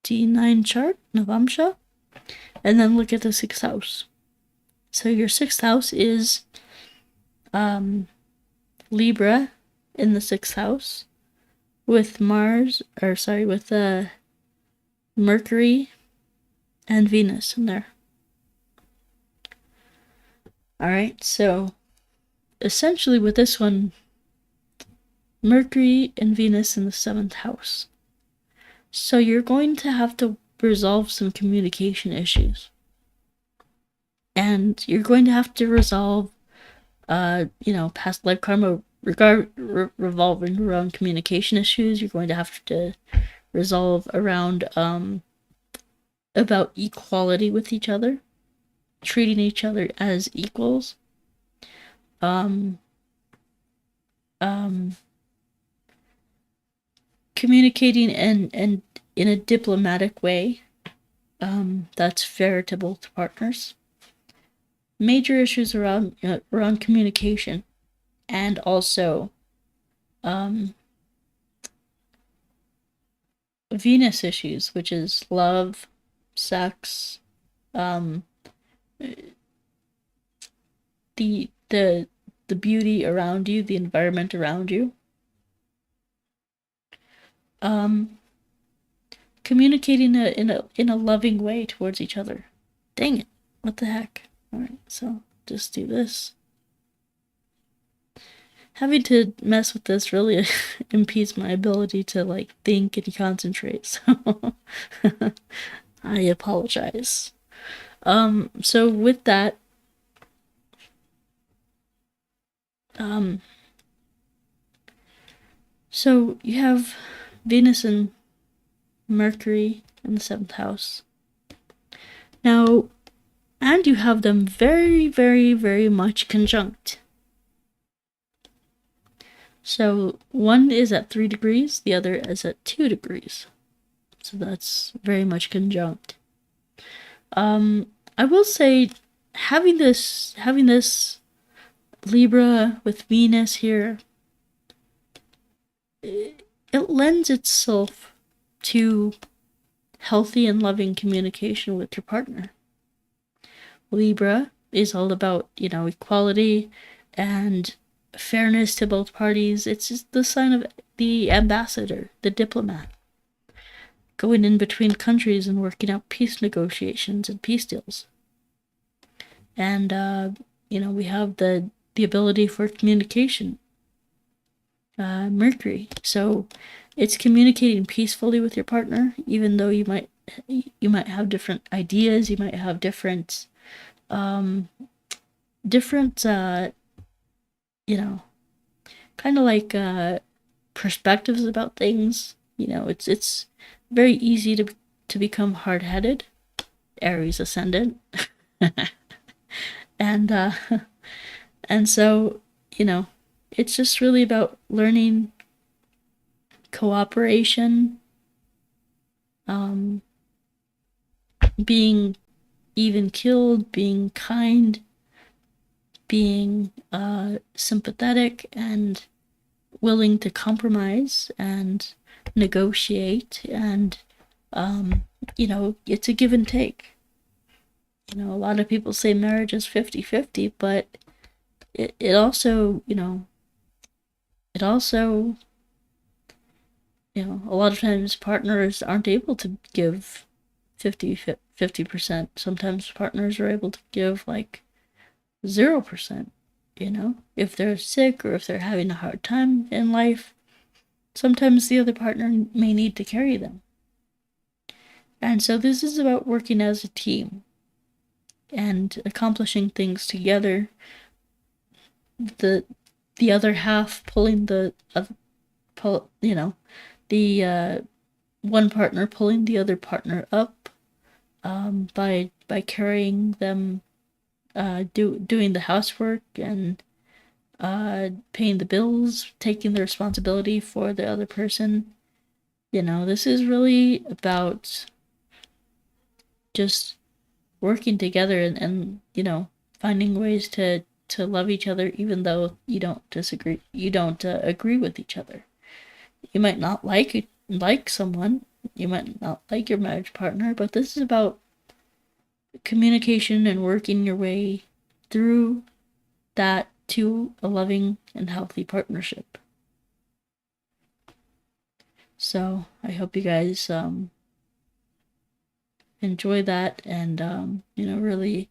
D9 chart, Navamsha, and then look at the sixth house. So your sixth house is Libra in the sixth house with Mercury and Venus in there. All right, so essentially with this one, Mercury and Venus in the seventh house. So you're going to have to resolve some communication issues. And you're going to have to resolve, past life karma revolving around communication issues. You're going to have to resolve around about equality with each other, treating each other as equals. Communicating and in a diplomatic way that's fair to both partners. Major issues around communication, and also Venus issues, which is love, sex, the beauty around you, the environment around you. Communicating in a loving way towards each other. Dang it! What the heck? All right, so just do this. Having to mess with this really impedes my ability to think and concentrate. So I apologize. So with that, so you have Venus and Mercury in the seventh house. Now, and you have them very, very, very much conjunct. So one is at 3 degrees, the other is at 2 degrees. So that's very much conjunct. I will say having this Libra with Venus here, it lends itself to healthy and loving communication with your partner. Libra is all about, equality and fairness to both parties. It's just the sign of the ambassador, the diplomat, going in between countries and working out peace negotiations and peace deals. And we have the ability for communication, Mercury. So it's communicating peacefully with your partner, even though you might have different ideas, you might have different kind of like perspectives about things. It's very easy to become hard-headed, Aries ascendant. and and so it's just really about learning cooperation, being even-keeled, being kind, being sympathetic, and willing to compromise and negotiate, and it's a give and take. A lot of people say marriage is 50-50, but it also a lot of times partners aren't able to give 50%. Sometimes partners are able to give like 0%, if they're sick or if they're having a hard time in life. Sometimes the other partner may need to carry them. And so this is about working as a team and accomplishing things together. The other half pulling the one partner pulling the other partner up, by carrying them, doing the housework and paying the bills, taking the responsibility for the other person. This is really about just working together and finding ways to love each other, even though you don't agree with each other. You might not like someone, you might not like your marriage partner, but this is about communication and working your way through that to a loving and healthy partnership. So I hope you guys enjoy that and really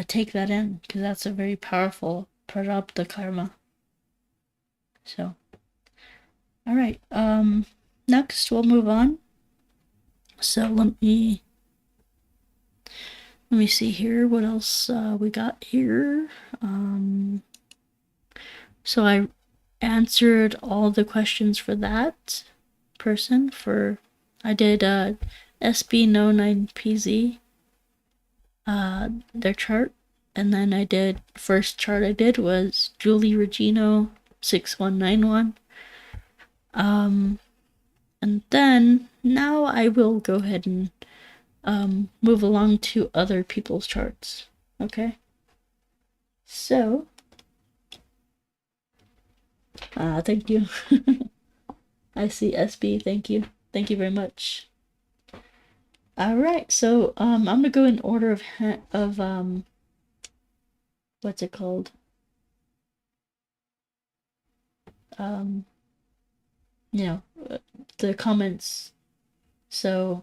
take that in, because that's a very powerful prarabdha karma. So all right, next we'll move on. So let me see here what else we got here. So I answered all the questions for that person. I did SB09PZ, their chart, and then I did first chart I did was Julie Regino 6191. And then now I will go ahead and move along to other people's charts. Okay. So, thank you. I see SB. Thank you. Thank you very much. All right. So, I'm gonna go in order of what's it called? The comments. So,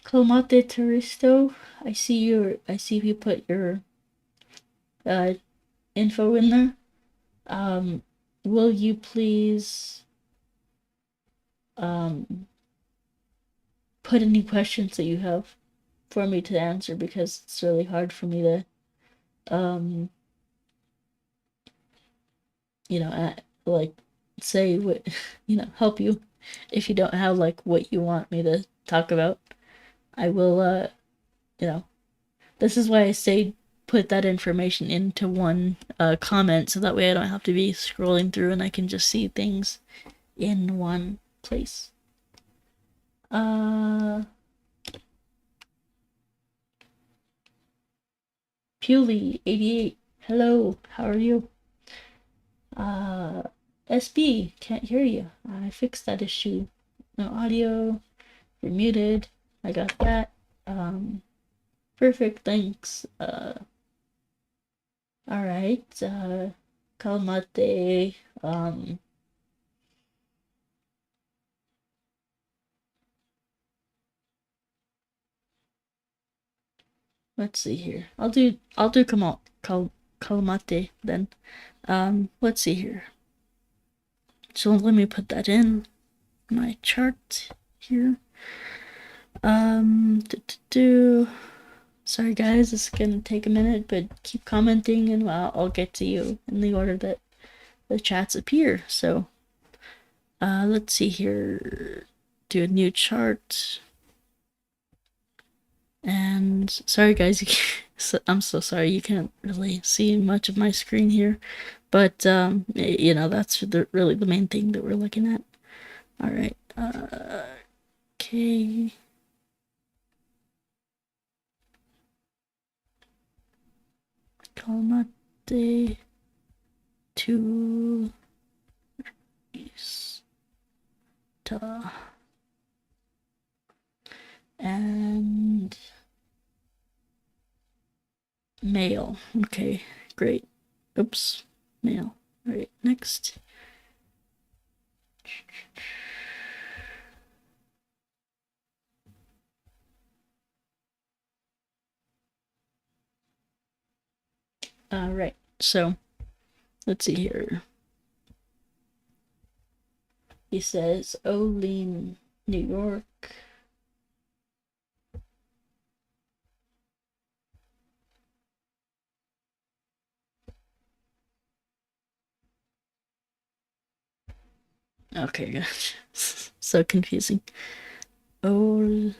Clamate Turisto, I see you put your info in there. Will you please put any questions that you have for me to answer, because it's really hard for me to like say what help you if you don't have like what you want me to talk about. I will this is why I say put that information into one comment, so that way I don't have to be scrolling through and I can just see things in one place. Pewley 88, hello, how are you? SB, can't hear you. I fixed that issue. No audio. You're muted. I got that. Perfect, thanks. Alright, Kalmate, let's see here. I'll do Kalamate then. Let's see here. So let me put that in my chart here. Sorry guys, it's gonna take a minute, but keep commenting and I'll get to you in the order that the chats appear. So let's see here. Do a new chart. And sorry guys, I'm so sorry you can't really see much of my screen here, but you know, that's really the main thing that we're looking at. All right. Okay. Kalmate to ta and male. Okay, great. Oops, male. All right, next. All right, so let's see here. He says, Olean, New York. Okay, gosh. So confusing. Olean.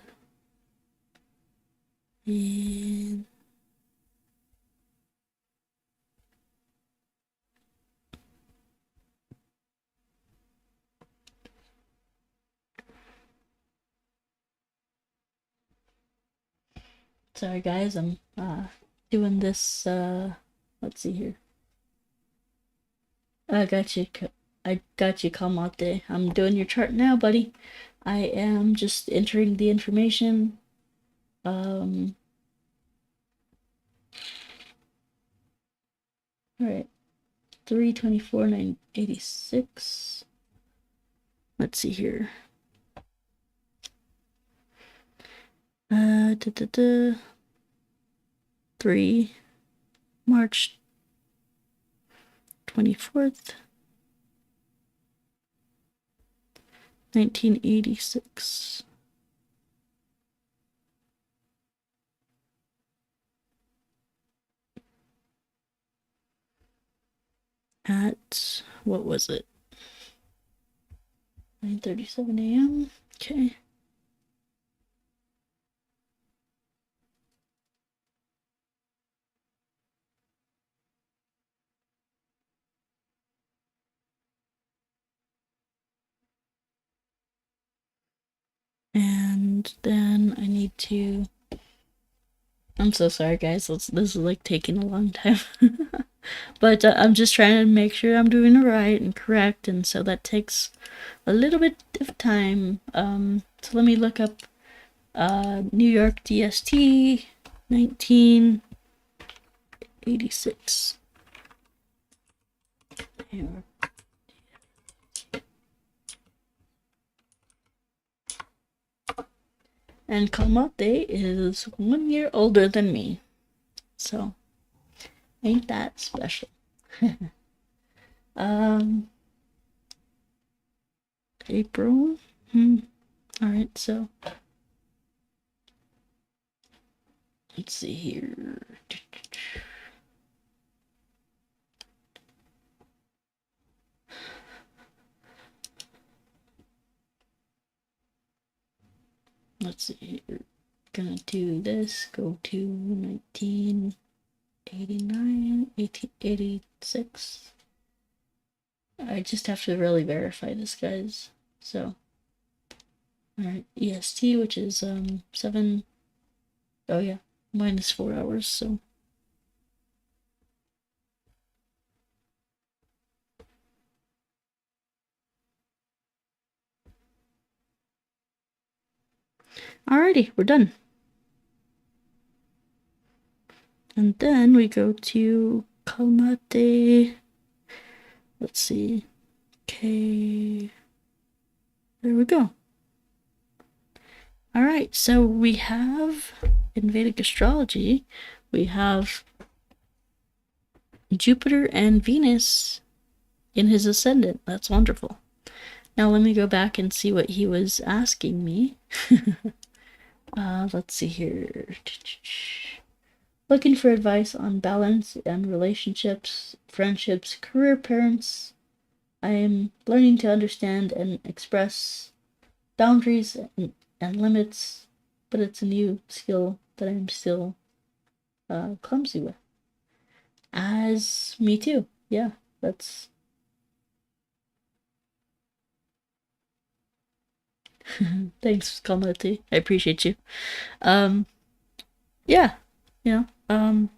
Sorry guys, I'm doing this, let's see here. I got you, Kalmate. I'm doing your chart now, buddy. I am just entering the information. Alright. 3/24/986. Let's see here. 3 March 24th, 1986. At, what was it? 9:37 a.m. Okay. And then I need to, I'm so sorry guys, this is like taking a long time. But I'm just trying to make sure I'm doing it right and correct, and so that takes a little bit of time. So let me look up New York DST 1986. And Kalmate is 1 year older than me. So, ain't that special? April? Alright, so let's see here. Let's see here. Gonna do this, go to 1989, 1886. I just have to really verify this, guys. So, alright, EST, which is 7, oh yeah, minus 4 hours, so. Alrighty, we're done. And then we go to Kalmate. Let's see. Okay. There we go. Alright, so we have in Vedic astrology, we have Jupiter and Venus in his ascendant. That's wonderful. Now let me go back and see what he was asking me. Let's see here. Looking for advice on balance and relationships, friendships, career, parents. I am learning to understand and express boundaries and limits, but it's a new skill that I'm still clumsy with. As me too. Yeah, that's... Thanks, Kalmati. I appreciate you. Yeah, you know,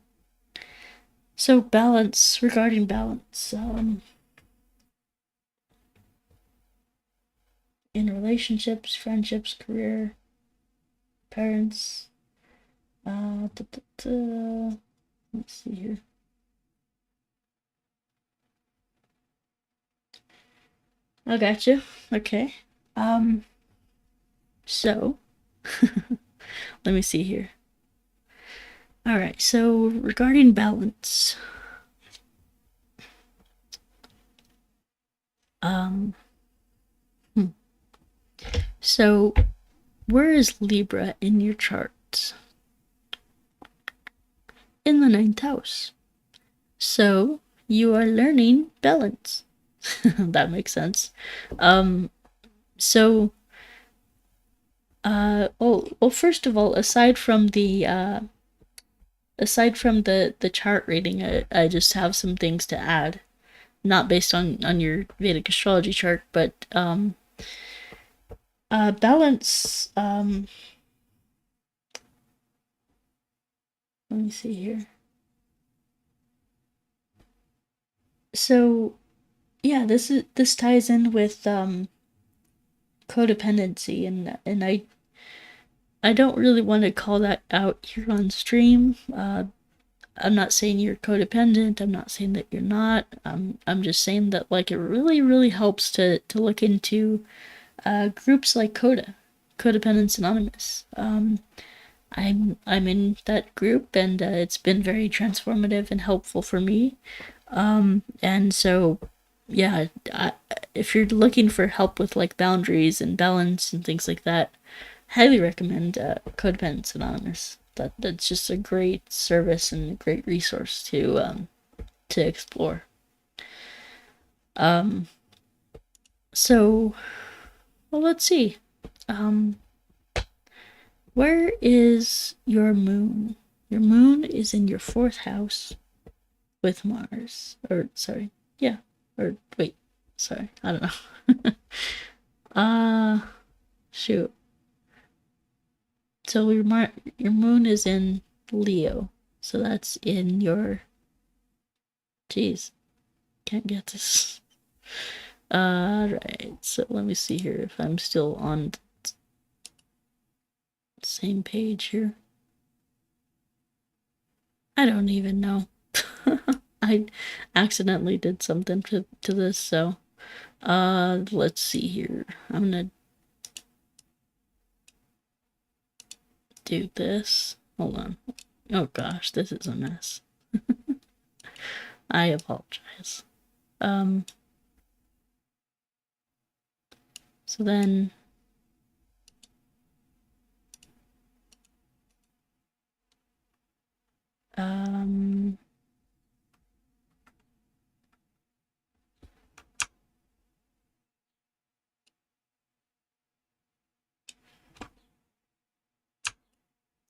so balance, regarding balance, in relationships, friendships, career, parents, let's see here. I got you. Okay. So, let me see here. All right, so regarding balance, so where is Libra in your chart? In the 9th house. So you are learning balance. That makes sense. So, well, first of all, aside from the chart reading, I just have some things to add, not based on your Vedic astrology chart, but balance. Let me see here. So, yeah, this ties in with codependency, and I don't really want to call that out here on stream. I'm not saying you're codependent. I'm not saying that you're not. I'm just saying that, like, it really, really helps to look into groups like Codependence Anonymous. I'm in that group, and it's been very transformative and helpful for me. And so, yeah, if you're looking for help with like boundaries and balance and things like that, highly recommend Codependence Anonymous. That's just a great service and a great resource to explore. So, well, let's see. Where is your moon? Your moon is in your 4th house with Mars. Or sorry, yeah. Or wait, sorry, I don't know. Shoot. So your moon is in Leo. So that's in your... Jeez, can't get this. Right. So let me see here if I'm still on the same page here. I don't even know. I accidentally did something to this, so let's see here. I'm gonna do this. Hold on. Oh gosh, this is a mess. I apologize. So then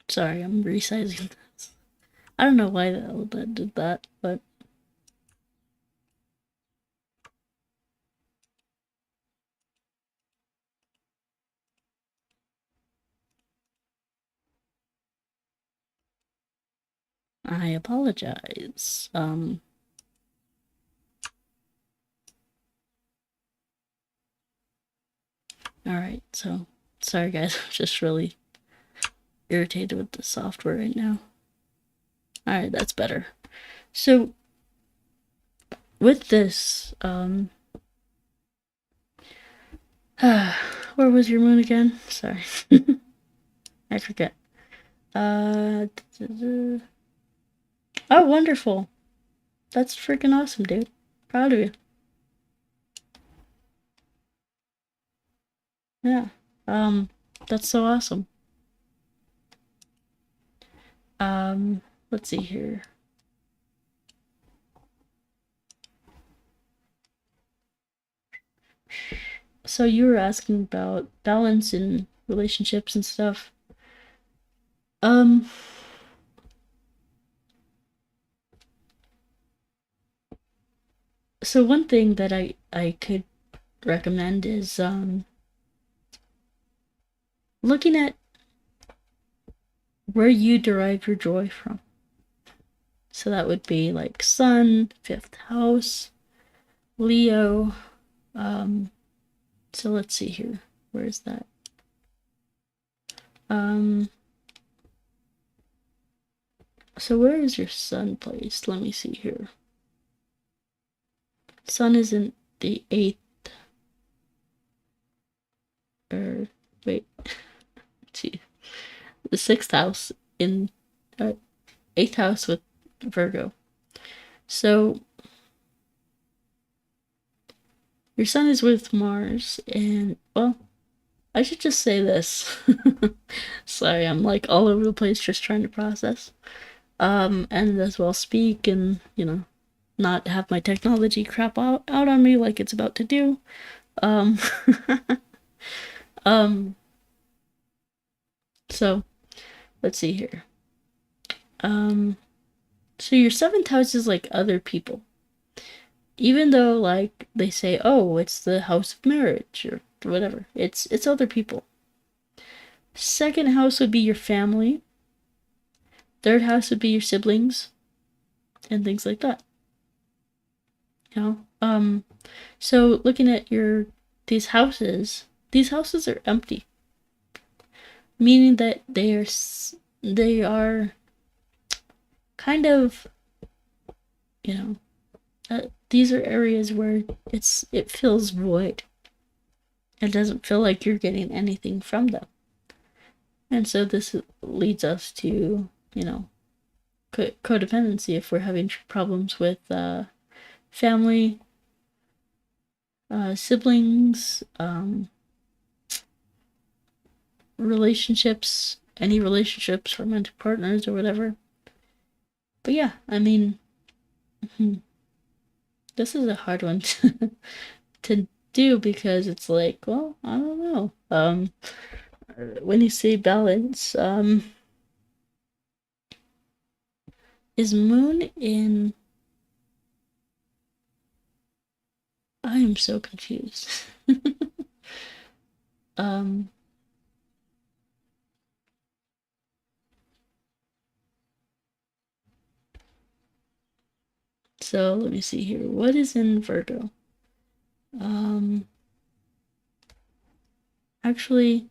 sorry, I'm resizing this. I don't know why that did that, but I apologize. Alright, so sorry guys, just really irritated with the software right now. Alright, that's better. So, with this, where was your moon again? Sorry. I forget. Oh, wonderful. That's freaking awesome, dude. Proud of you. Yeah. That's so awesome. Let's see here. So you were asking about balance in relationships and stuff. So one thing that I could recommend is looking at where you derive your joy from. So that would be like Sun, 5th house, Leo. So let's see here. Where is that? So where is your Sun placed? Let me see here. Sun is in the 8th. Or wait. See. The 6th house in 8th house with Virgo. So your Sun is with Mars, and well, I should just say this. Sorry, I'm like all over the place just trying to process. And as well speak and, not have my technology crap out on me like it's about to do. So let's see here. So your 7th house is like other people. Even though like they say, oh, it's the house of marriage or whatever, it's other people. 2nd house would be your family. 3rd house would be your siblings and things like that. So looking at these houses are empty, meaning that they are kind of, these are areas where it feels void. It doesn't feel like you're getting anything from them. And so this leads us to, codependency if we're having problems with family, siblings, relationships, any relationships, romantic partners or whatever. But yeah, I mean, this is a hard one to do because it's like, well, I don't know. When you say balance, is moon in... I am so confused. So let me see here. What is in Virgo? Actually,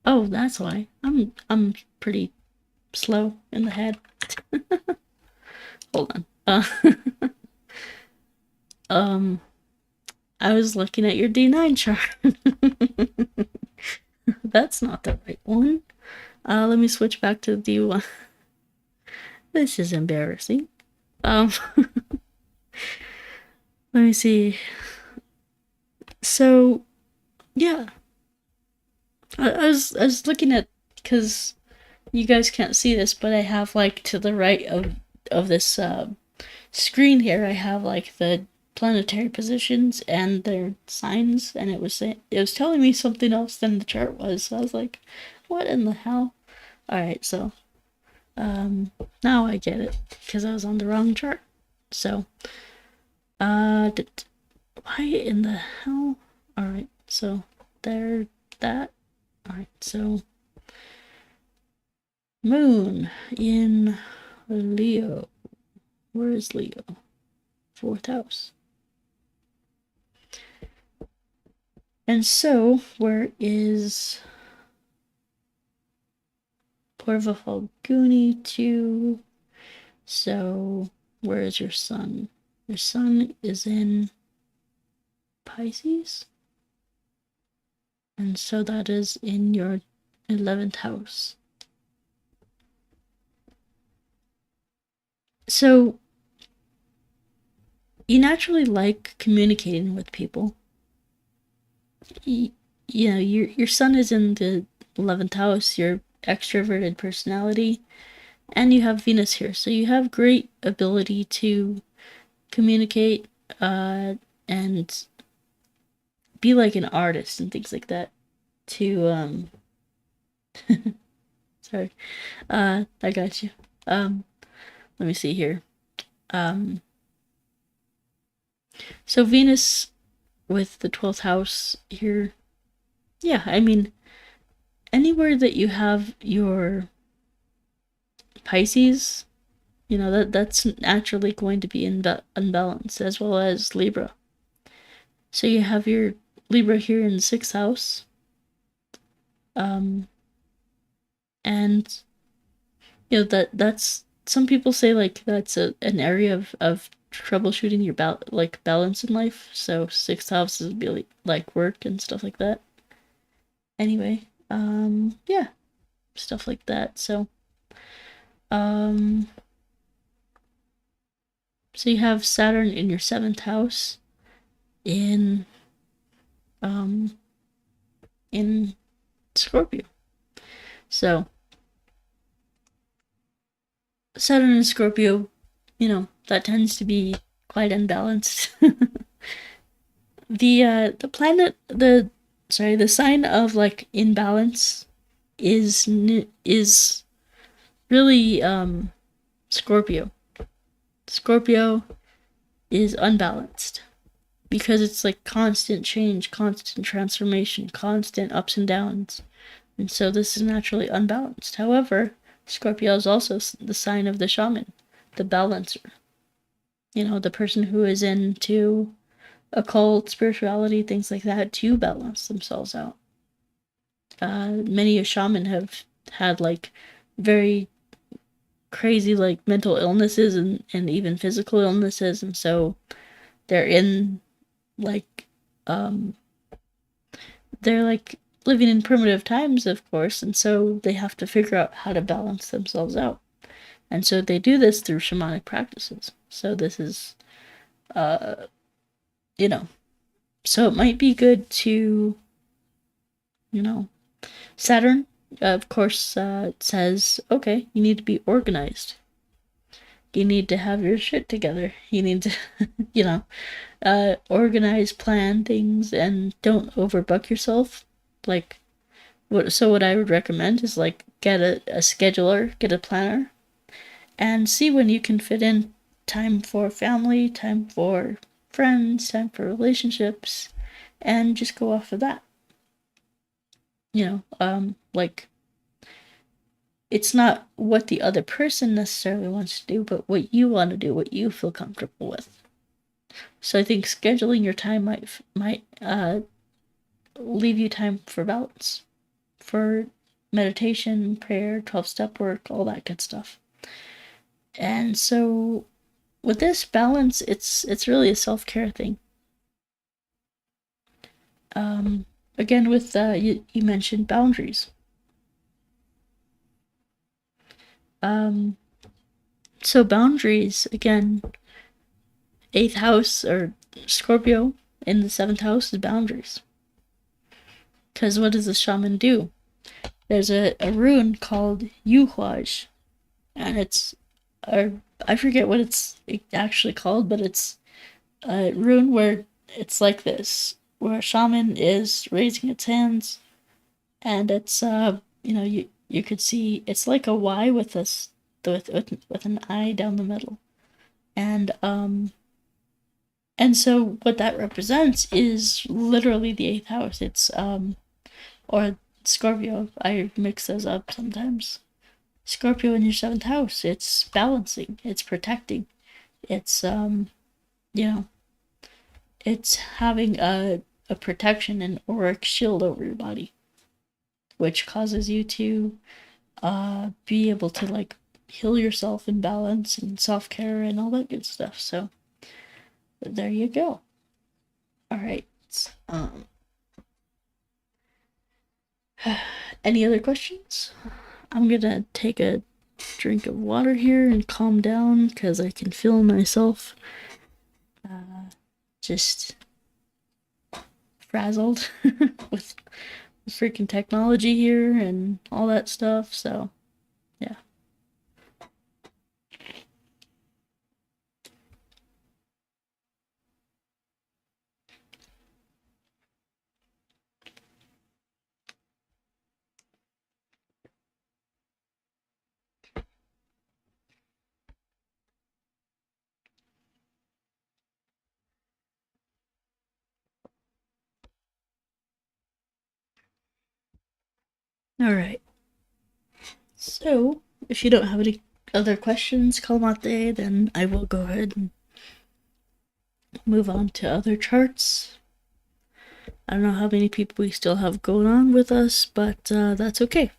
oh, that's why. I'm pretty slow in the head. Hold on. I was looking at your D9 chart. That's not the right one. Let me switch back to D1. This is embarrassing. Let me see. So, yeah. I was looking at, because you guys can't see this, but I have like to the right of this screen here, I have like the planetary positions and their signs, and it was telling me something else than the chart was. So I was like, what in the hell? Alright, so now I get it, because I was on the wrong chart. So why in the hell? Alright, so there, that. Alright, so moon in Leo. Where is Leo? 4th house. And so, where is Corva Falguni too. So where is your sun? Your sun is in Pisces. And so that is in your 11th house. So you naturally like communicating with people. You know, your sun is in the 11th house, your extroverted personality, and you have Venus here. So you have great ability to communicate and be like an artist and things like that. To sorry. I got you. Let me see here. So Venus with the 12th house here. Yeah, I mean, anywhere that you have your Pisces, you know, that's naturally going to be unbalanced, as well as Libra. So you have your Libra here in the 6th house. And you know that's some people say like that's an area of troubleshooting your balance in life. So 6th house is be like work and stuff like that. Anyway, yeah, stuff like that. So so you have Saturn in your 7th house in Scorpio. So Saturn in Scorpio, you know, that tends to be quite unbalanced. The planet, the sign of like imbalance is really Scorpio. Scorpio is unbalanced because it's like constant change, constant transformation, constant ups and downs. And so this is naturally unbalanced. However, Scorpio is also the sign of the shaman, the balancer. You know, the person who is into occult, spirituality, things like that, to balance themselves out. Many a shaman have had like very crazy like mental illnesses and even physical illnesses, and so they're in like they're like living in primitive times, of course, and so they have to figure out how to balance themselves out. And so they do this through shamanic practices. So this is you know, so it might be good to, you know, Saturn, of course, says, okay, you need to be organized. You need to have your shit together. You need to, you know, organize, plan things, and don't overbook yourself. Like, what I would recommend is like get a scheduler, get a planner, and see when you can fit in time for family, time for friends, time for relationships, and just go off of that. You know, like it's not what the other person necessarily wants to do, but what you want to do, what you feel comfortable with. So I think scheduling your time might leave you time for balance, for meditation, prayer, 12-step work, all that good stuff. And so with this balance, it's really a self-care thing. Again, with you mentioned boundaries. So boundaries, again, 8th house or Scorpio in the 7th house is boundaries. Because what does the shaman do? There's a rune called Yuhuaj, and it's I forget what it's actually called, but it's a rune where it's like this, where a shaman is raising its hands, and it's you know, you could see it's like a Y with with an I down the middle, and so what that represents is literally the 8th house. It's or Scorpio. I mix those up sometimes. Scorpio in your 7th house. It's balancing. It's protecting. It's you know, it's having a protection, an auric shield over your body, which causes you to be able to like heal yourself and balance and self-care and all that good stuff. So there you go. All right. Um, any other questions? I'm gonna take a drink of water here and calm down because I can feel myself just frazzled with freaking technology here and all that stuff. So, yeah. All right. So, if you don't have any other questions, Kalamate, then I will go ahead and move on to other charts. I don't know how many people we still have going on with us, but that's okay.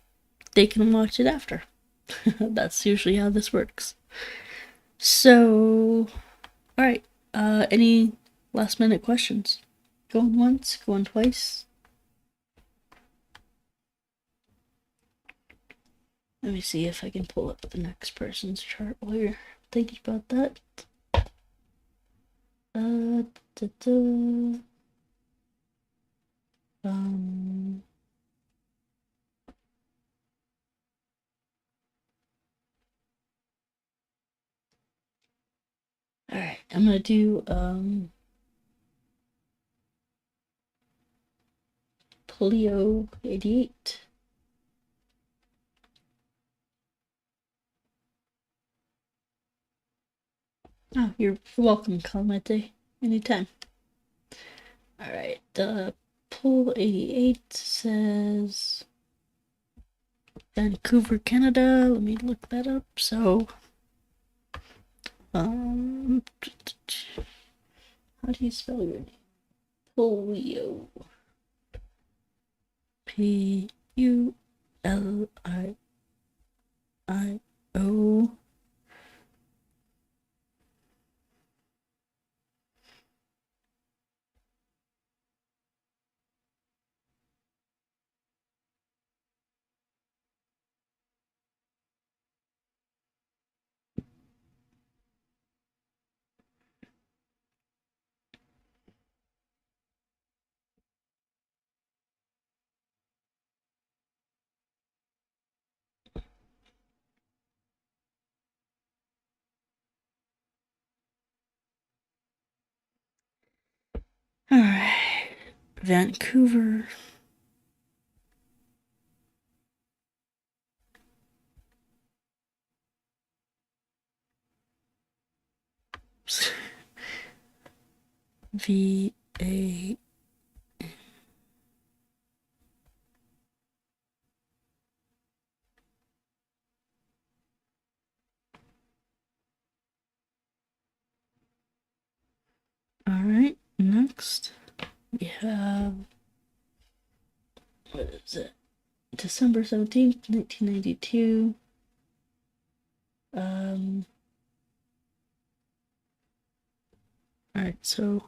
They can watch it after. That's usually how this works. So, alright. Any last minute questions? Going once, going twice? Let me see if I can pull up the next person's chart while you're thinking about that. Da, da. Alright, I'm gonna do Polio 88. Oh, you're welcome, Kalamete. Anytime. Alright, Poll 88 says Vancouver, Canada. Let me look that up. So, how do you spell your name? Polio. P-U-L-I-I-O. Alright. Vancouver. V-A. Alright, next we have, what is it? December 17th, 1992. Alright, so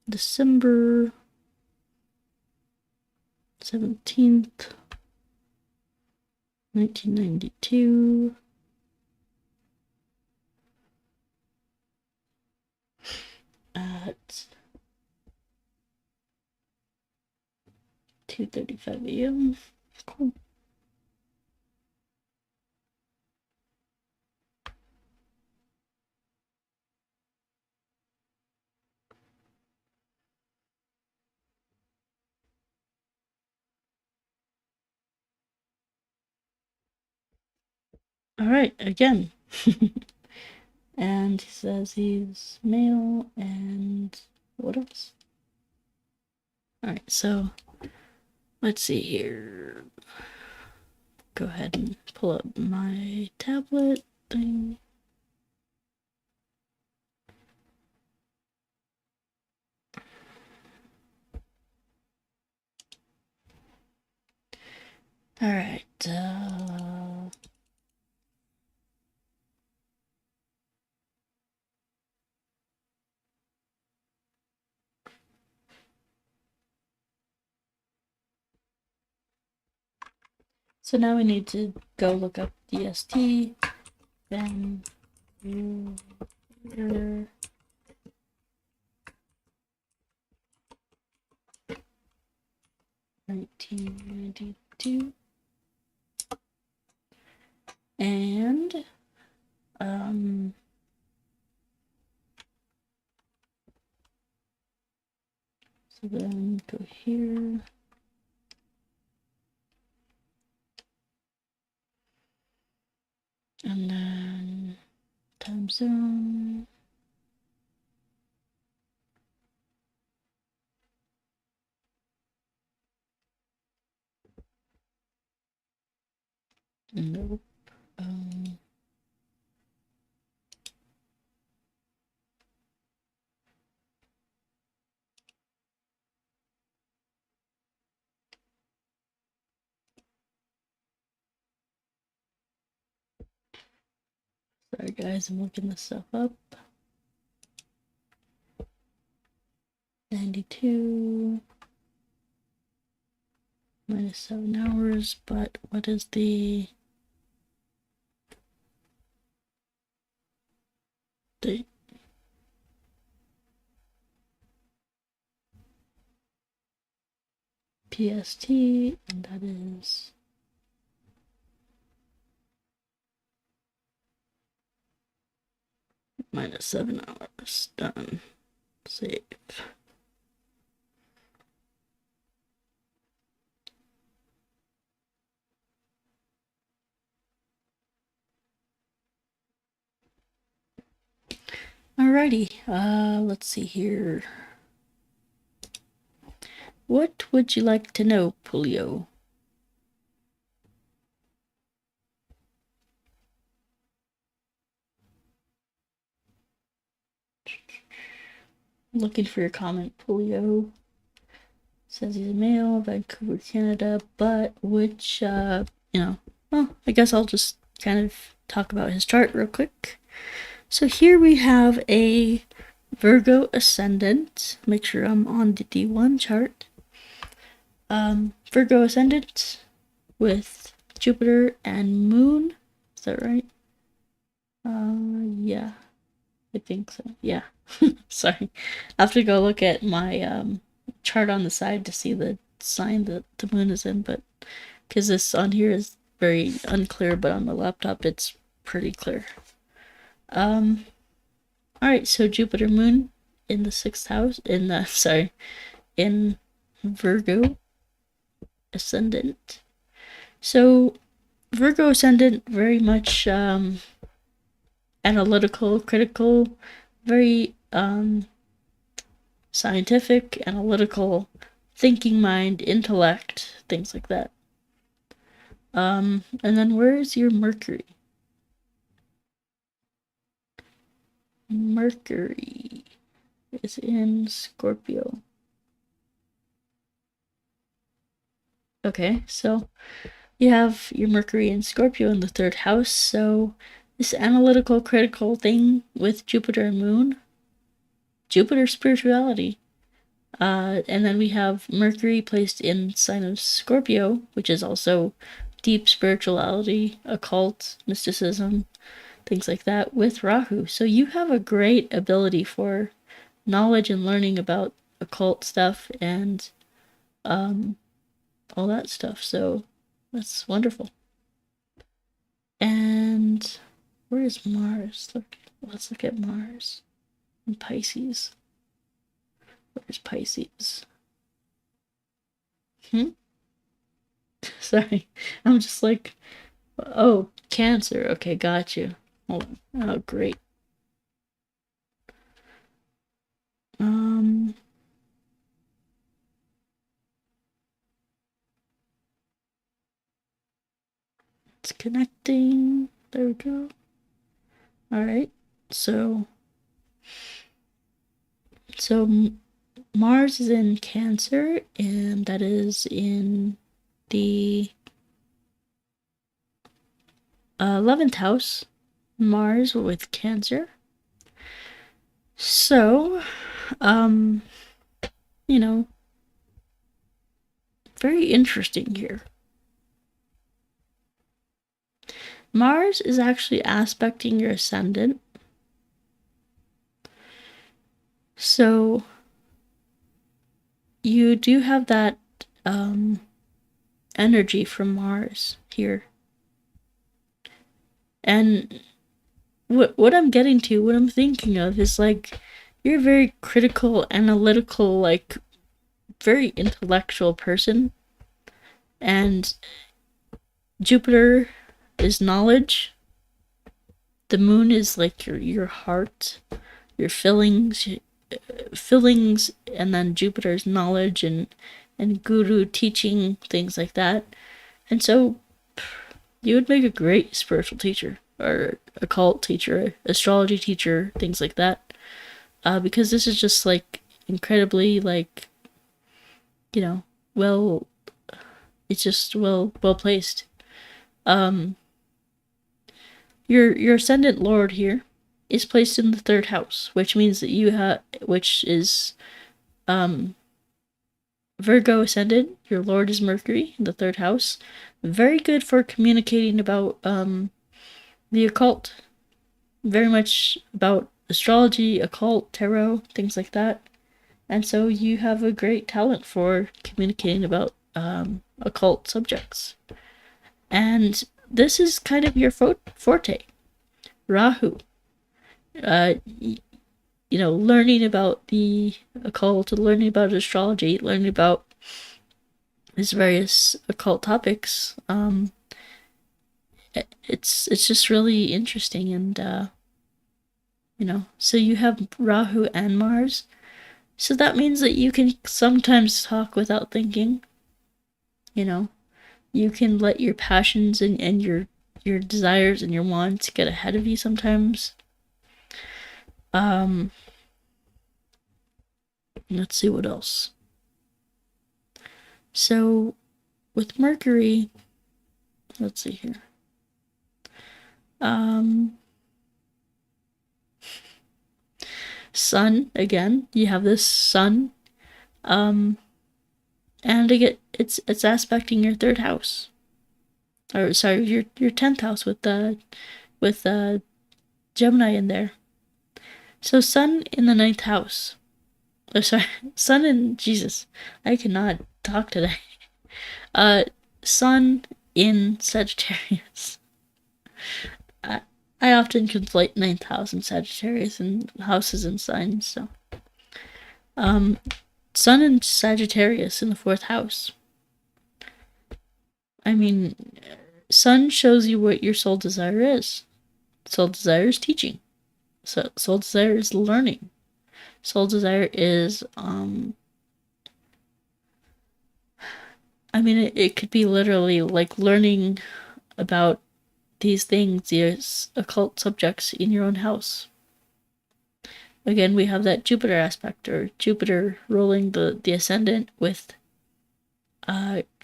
December 17th, 1992. At 2:35 a.m. Cool. Alright, again. And he says he's male and what else? Alright, so let's see here. Go ahead and pull up my tablet thing. Alright, So now we need to go look up DST, then 1992, and so then go here. And then time zone. Nope. Sorry guys, I'm looking this stuff up. 92 minus 7 hours, but what is the date? PST, and that is minus 7 hours. Done. Save. Alrighty, let's see here. What would you like to know, Pulio? Looking for your comment, Pulio. Says he's a male, Vancouver, Canada, but which, well, I guess I'll just kind of talk about his chart real quick. So here we have a Virgo ascendant. Make sure I'm on the D1 chart. Virgo ascendant with Jupiter and Moon. Is that right? Yeah, I think so. Yeah. Sorry. I have to go look at my chart on the side to see the sign that the moon is in, but because this on here is very unclear, but on the laptop it's pretty clear. Alright, so Jupiter Moon in the 6th house, in Virgo ascendant. So Virgo ascendant, very much analytical, critical, very scientific, analytical, thinking mind, intellect, things like that. And then where is your Mercury? Mercury is in Scorpio. Okay, so you have your Mercury in Scorpio in the 3rd house, so this analytical, critical thing with Jupiter and Moon, Jupiter spirituality. And then we have Mercury placed in sign of Scorpio, which is also deep spirituality, occult, mysticism, things like that, with Rahu. So you have a great ability for knowledge and learning about occult stuff and all that stuff. So that's wonderful. And where is Mars? Let's look at Mars and Pisces. Where's Pisces? Sorry, I'm just like, oh, Cancer. Okay, got you. Hold on. Oh, great. It's connecting. There we go. All right. So Mars is in Cancer, and that is in the 11th house. Mars with Cancer. So, very interesting here. Mars is actually aspecting your ascendant. So you do have that energy from Mars here. And what I'm getting to, what I'm thinking of is like, you're a very critical, analytical, like very intellectual person. And Jupiter is knowledge. The moon is like your heart, your feelings, and then Jupiter's knowledge and guru teaching, things like that. And so you would make a great spiritual teacher or occult teacher, astrology teacher, things like that. Because this is just like incredibly like, you know, well, it's just well placed. Your ascendant lord here is placed in the 3rd house, which means that which is Virgo ascendant. Your lord is Mercury in the 3rd house. Very good for communicating about the occult. Very much about astrology, occult, tarot, things like that. And so you have a great talent for communicating about occult subjects. And this is kind of your forte. Rahu. Learning about the occult, learning about astrology, learning about these various occult topics. It's just really interesting, and so you have Rahu and Mars. So that means that you can sometimes talk without thinking. You can let your passions and your desires and your wants get ahead of you sometimes. Let's see what else. So with Mercury, let's see here. Sun, again, you have this sun. And again, it's aspecting your 3rd house. Or sorry, your 10th house with Gemini in there. So Sun in the 9th house. Oh, sorry, Sun in Jesus. I cannot talk today. Sun in Sagittarius. I often conflate 9th house and Sagittarius and houses and signs. So, Sun in Sagittarius in the 4th house. I mean, Sun shows you what your soul desire is. Soul desire is teaching. So soul desire is learning. Soul desire is it could be literally like learning about these things, these occult subjects in your own house. Again, we have that Jupiter aspect, or Jupiter ruling the ascendant with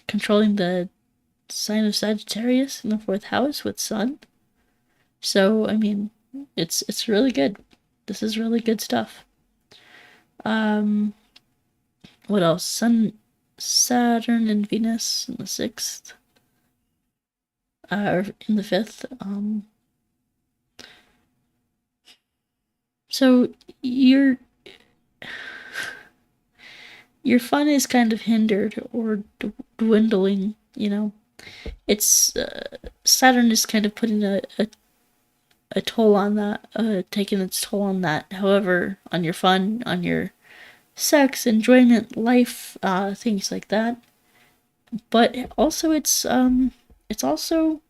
controlling the sign of Sagittarius in the 4th house with Sun. So, it's really good. This is really good stuff. What else? Saturn and Venus in the 6th. Or in the 5th. So your fun is kind of hindered or dwindling, It's Saturn is kind of putting a toll on that, taking its toll on that. However, on your fun, on your sex, enjoyment, life, things like that. But also it's also,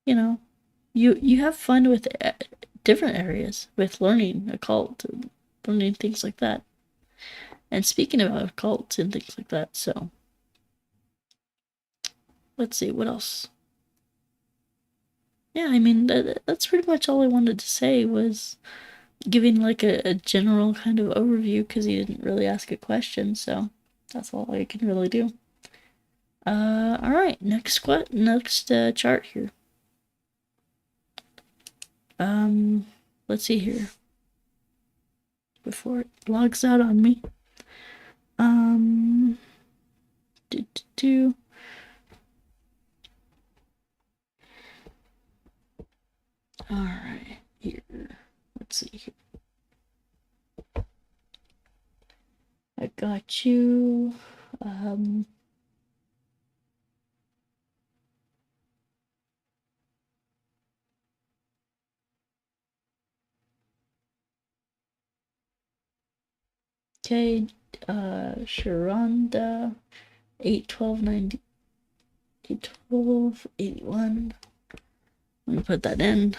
you have fun with different areas, with learning occult, learning things like that. And speaking about occult and things like that, so let's see, what else? Yeah, that's pretty much all I wanted to say, was giving like a general kind of overview, because he didn't really ask a question, so that's all I can really do. Alright, next chart here. Let's see here. Before it logs out on me. All right, here. Let's see here. I got you. Okay, Sharonda, 81290, 81281. Let me put that in.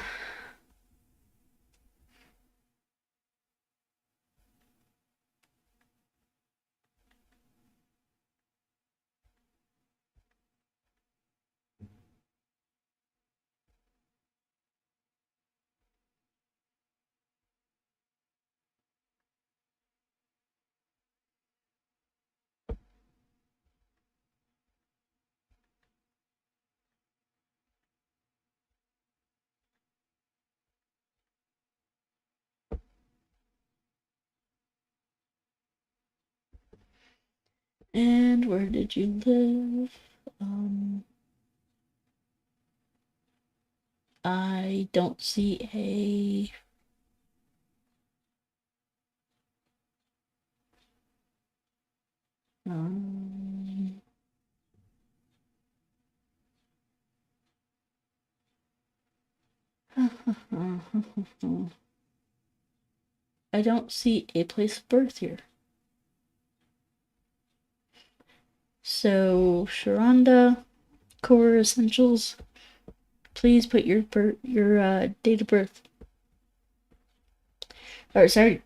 And where did you live? I don't see a I don't see a place of birth here. So, Sharonda, Core Essentials, please put your date of birth. Or sorry,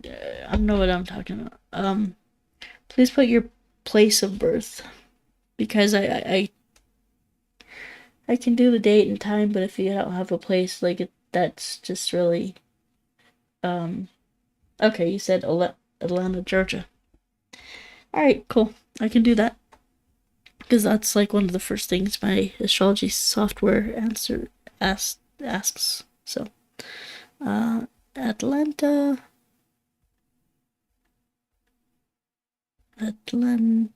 I don't know what I'm talking about. Please put your place of birth, because I can do the date and time, but if you don't have a place, like that's just really Okay, you said Atlanta, Georgia. All right, cool. I can do that because that's like one of the first things my astrology software asks. So, Atlanta, Atlanta.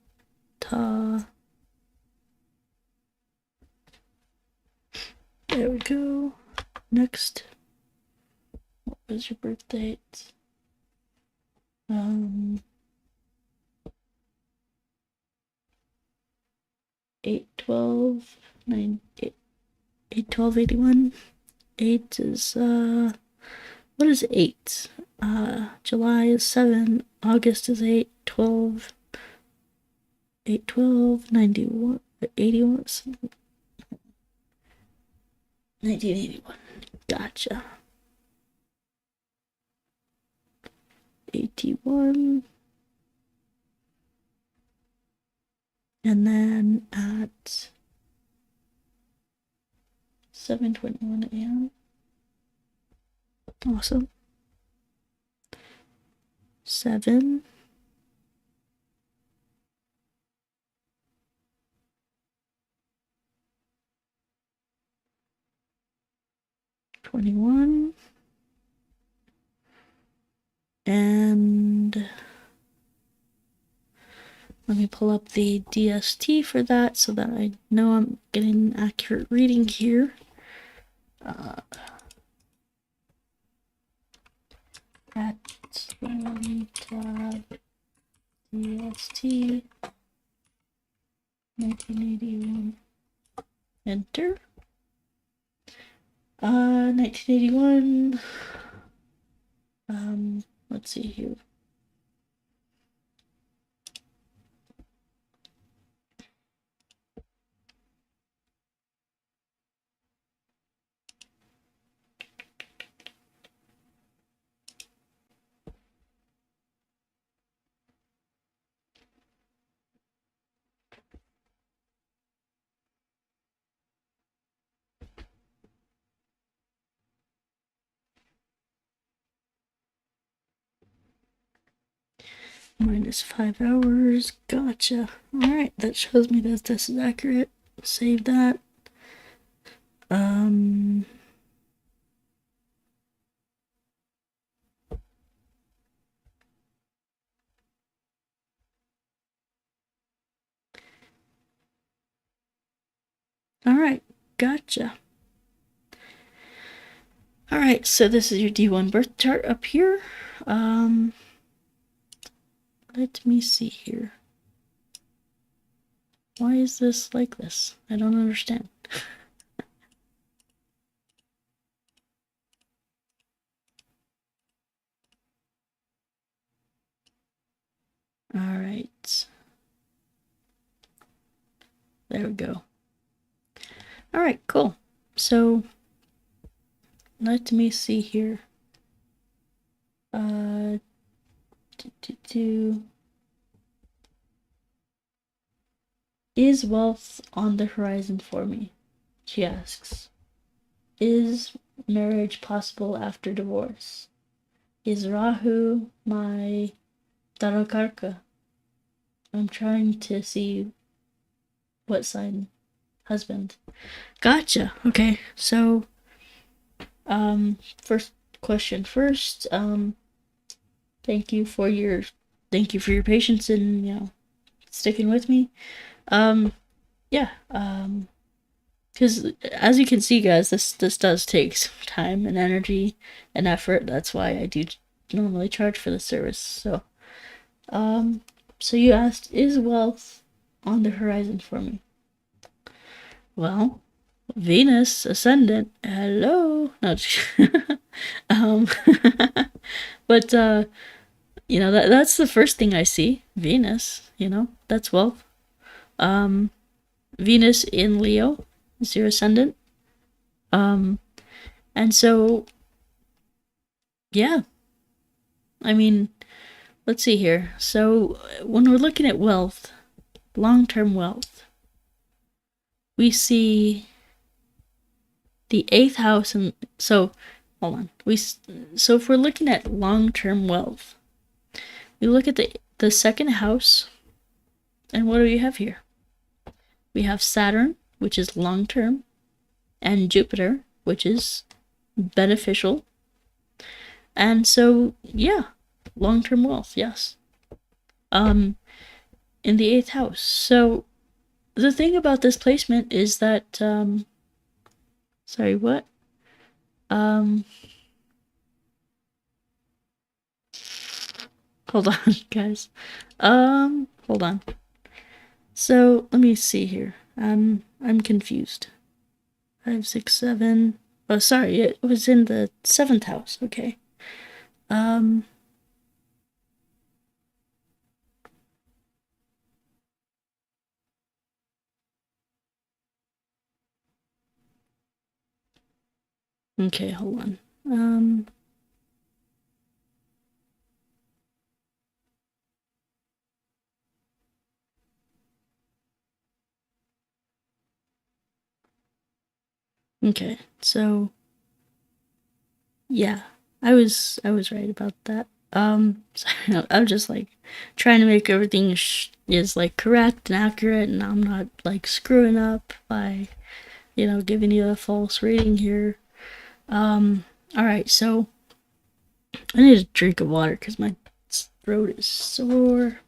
There we go. Next, what was your birth date? 8/12, 8/12/81. 8 is what is 8? July is 7, August is 8, 12, 8, 12, 91, 81, 1981. Gotcha. 81. And then at 7:21 a.m. Awesome. 7. 21. And let me pull up the DST for that so that I know I'm getting an accurate reading here. Atlanta DST 1981. Enter. 1981. Let's see here. Minus 5 hours. Gotcha. Alright, that shows me that this is accurate. Save that. Alright, gotcha. Alright, so this is your D1 birth chart up here. Let me see here. Why is this like this? I don't understand. Alright. There we go. Alright, cool. So, let me see here. Is wealth on the horizon for me? She asks. Is marriage possible after divorce? Is Rahu my Darakarka? I'm trying to see what sign. Husband. Gotcha. Okay, so first question first. Thank you for your patience and sticking with me. Yeah. Because as you can see, guys, this does take some time and energy and effort. That's why I do normally charge for the service. So, so you asked, is wealth on the horizon for me? Well, Venus ascendant. Hello. No. But that's the first thing I see. Venus. That's wealth. Venus in Leo is your ascendant. And so, yeah. I mean, let's see here. So when we're looking at wealth, long-term wealth, we see the 8th house, and so hold on. So if we're looking at long-term wealth, we look at the 2nd house, and what do we have here? We have Saturn, which is long-term, and Jupiter, which is beneficial. And so, yeah, long-term wealth, yes. In the 8th house. So the thing about this placement is that, sorry, what? Hold on, guys. Hold on. So let me see here. I'm confused. 5, 6, 7. Oh, sorry, it was in the 7th house. Okay. Okay, hold on. Okay, so yeah, I was right about that. Sorry, I'm just like trying to make everything is like correct and accurate, and I'm not like screwing up by giving you a false reading here. All right, so I need a drink of water because my throat is sore.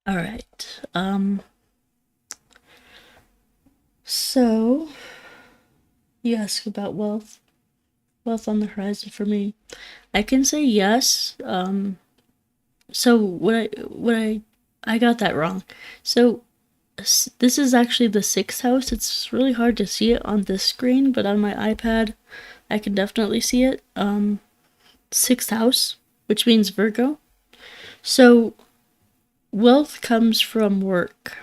All right. So you ask about wealth on the horizon for me. I can say yes. So I got that wrong. So this is actually the 6th house. It's really hard to see it on this screen, but on my iPad, I can definitely see it. 6th house, which means Virgo. So wealth comes from work.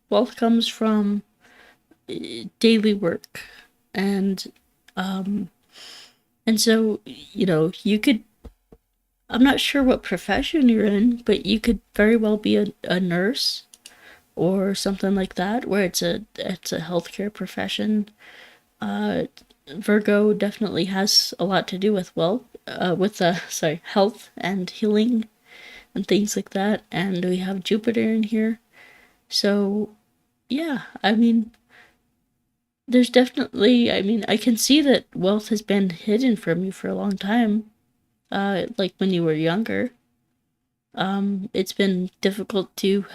Wealth comes from daily work, and so you could. I'm not sure what profession you're in, but you could very well be a nurse or something like that, where it's a healthcare profession. Virgo definitely has a lot to do with health and healing and things like that. And we have Jupiter in here, so yeah. I mean, there's definitely. I mean, I can see that wealth has been hidden from you for a long time. like when you were younger. It's been difficult to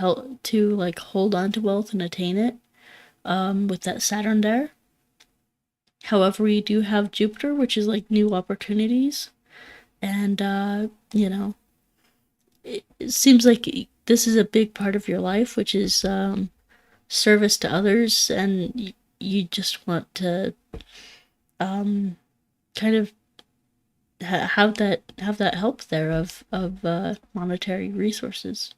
like hold on to wealth and attain it, with that Saturn there. However, we do have Jupiter, which is like new opportunities, and it seems like this is a big part of your life, which is service to others, and you just want to kind of have that help there of monetary resources,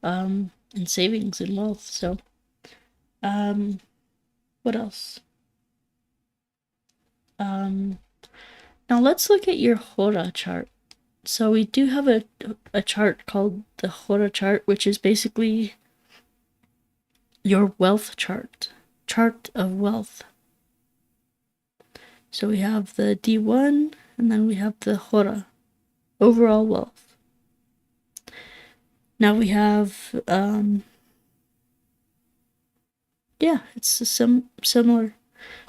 and savings and wealth. So, what else? Now let's look at your Hora chart. So we do have a chart called the Hora chart, which is basically your wealth chart of wealth. So we have the D1, and then we have the Hora, overall wealth. Now we have, it's similar.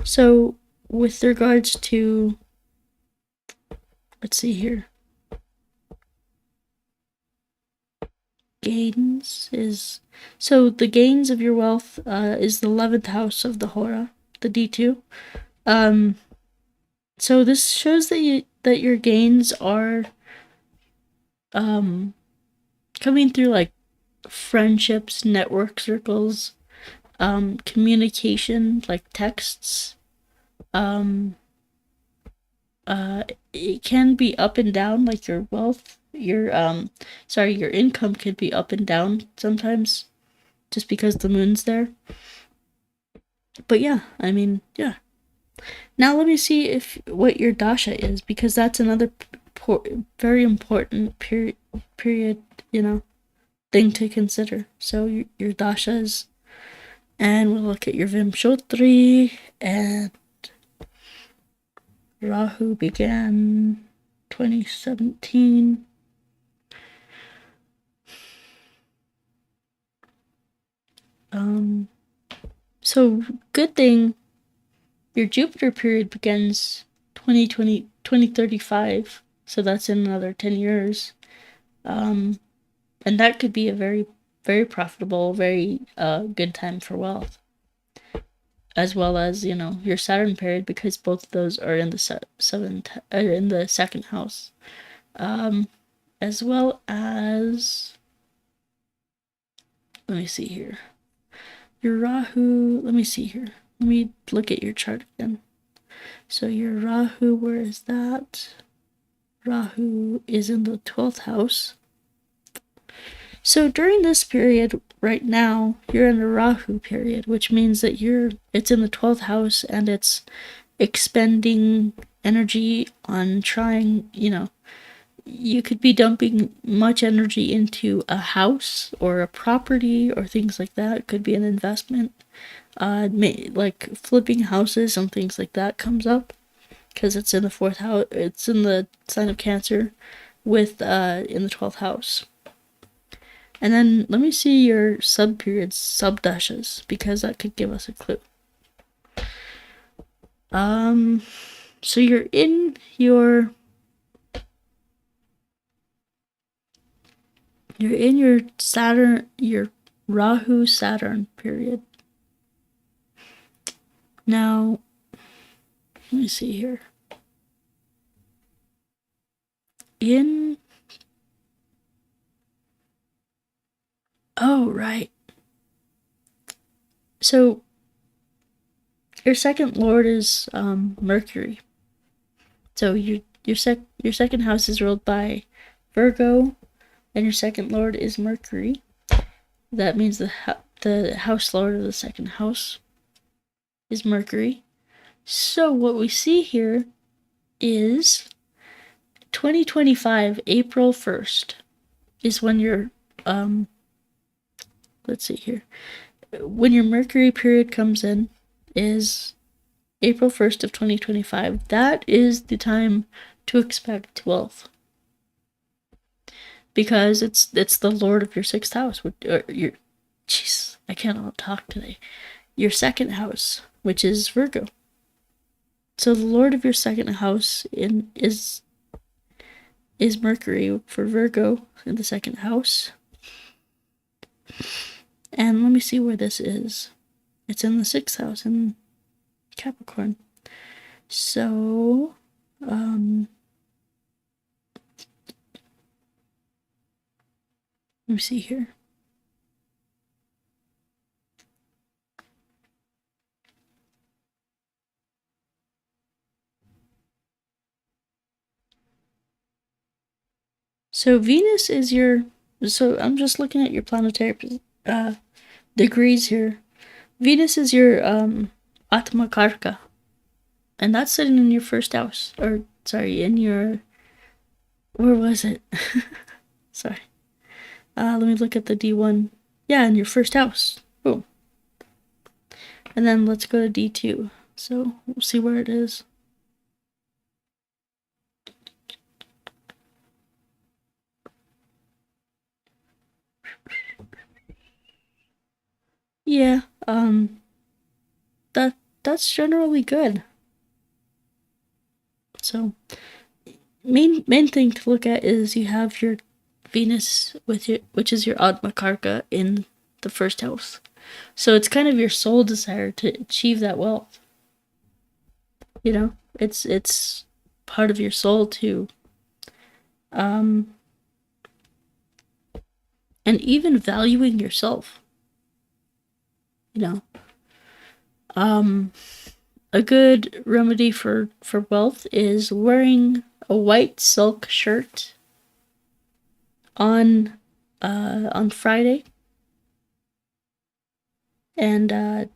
So with regards to, let's see here, gains is, so the gains of your wealth is the 11th house of the Hora, the D2. So this shows that your gains are coming through like friendships, network circles, communication, like texts. It can be up and down, like your wealth, your income could be up and down sometimes, just because the moon's there. But yeah, I mean, yeah. Now let me see what your dasha is, because that's another very important period, thing to consider. So your dashas, and we'll look at your Vimshotri, and Rahu began 2017. So good thing your Jupiter period begins 2035, so that's in another 10 years. And that could be a very, very profitable, very good time for wealth. As well as, your Saturn period, because both of those are in the second house. As well as, let me see here. Your Rahu, let me see here. Let me look at your chart again. So your Rahu, where is that? Rahu is in the 12th house. So during this period right now, you're in a Rahu period, which means that it's in the 12th house, and it's expending energy on trying, you could be dumping much energy into a house or a property or things like that. It could be an investment. Like flipping houses and things like that comes up, because it's in the 4th house. It's in the sign of Cancer, with in the 12th house. And then let me see your sub-periods, sub-dashas, because that could give us a clue. So you're in your Saturn, your Rahu Saturn period. Now, let me see here. Oh, right. So, your second lord is Mercury. So your second house is ruled by Virgo, and your second lord is Mercury. That means the house lord of the second house is Mercury. So what we see here is 2025, April 1st, is when your let's see here. When your Mercury period comes in is April 1st of 2025. That is the time to expect wealth, because it's the lord of your 6th house, I cannot talk today. Your 2nd house, which is Virgo. So the lord of your 2nd house is is Mercury for Virgo in the second house. And let me see where this is. It's in the sixth house in Capricorn. So, let me see here. So Venus is your, so I'm just looking at your planetary degrees here. Venus is your Atma Karka, and that's sitting in your first house, or sorry, in your, where was it? Sorry. Let me look at the D1. Yeah, in your first house. Boom. And then let's go to D2. So we'll see where it is. Yeah, that's generally good. So main thing to look at is you have your Venus with your, which is your Atma Karka, in the first house. So it's kind of your soul desire to achieve that wealth. You know, it's part of your soul to and even valuing yourself. You know, a good remedy for wealth is wearing a white silk shirt on Friday, and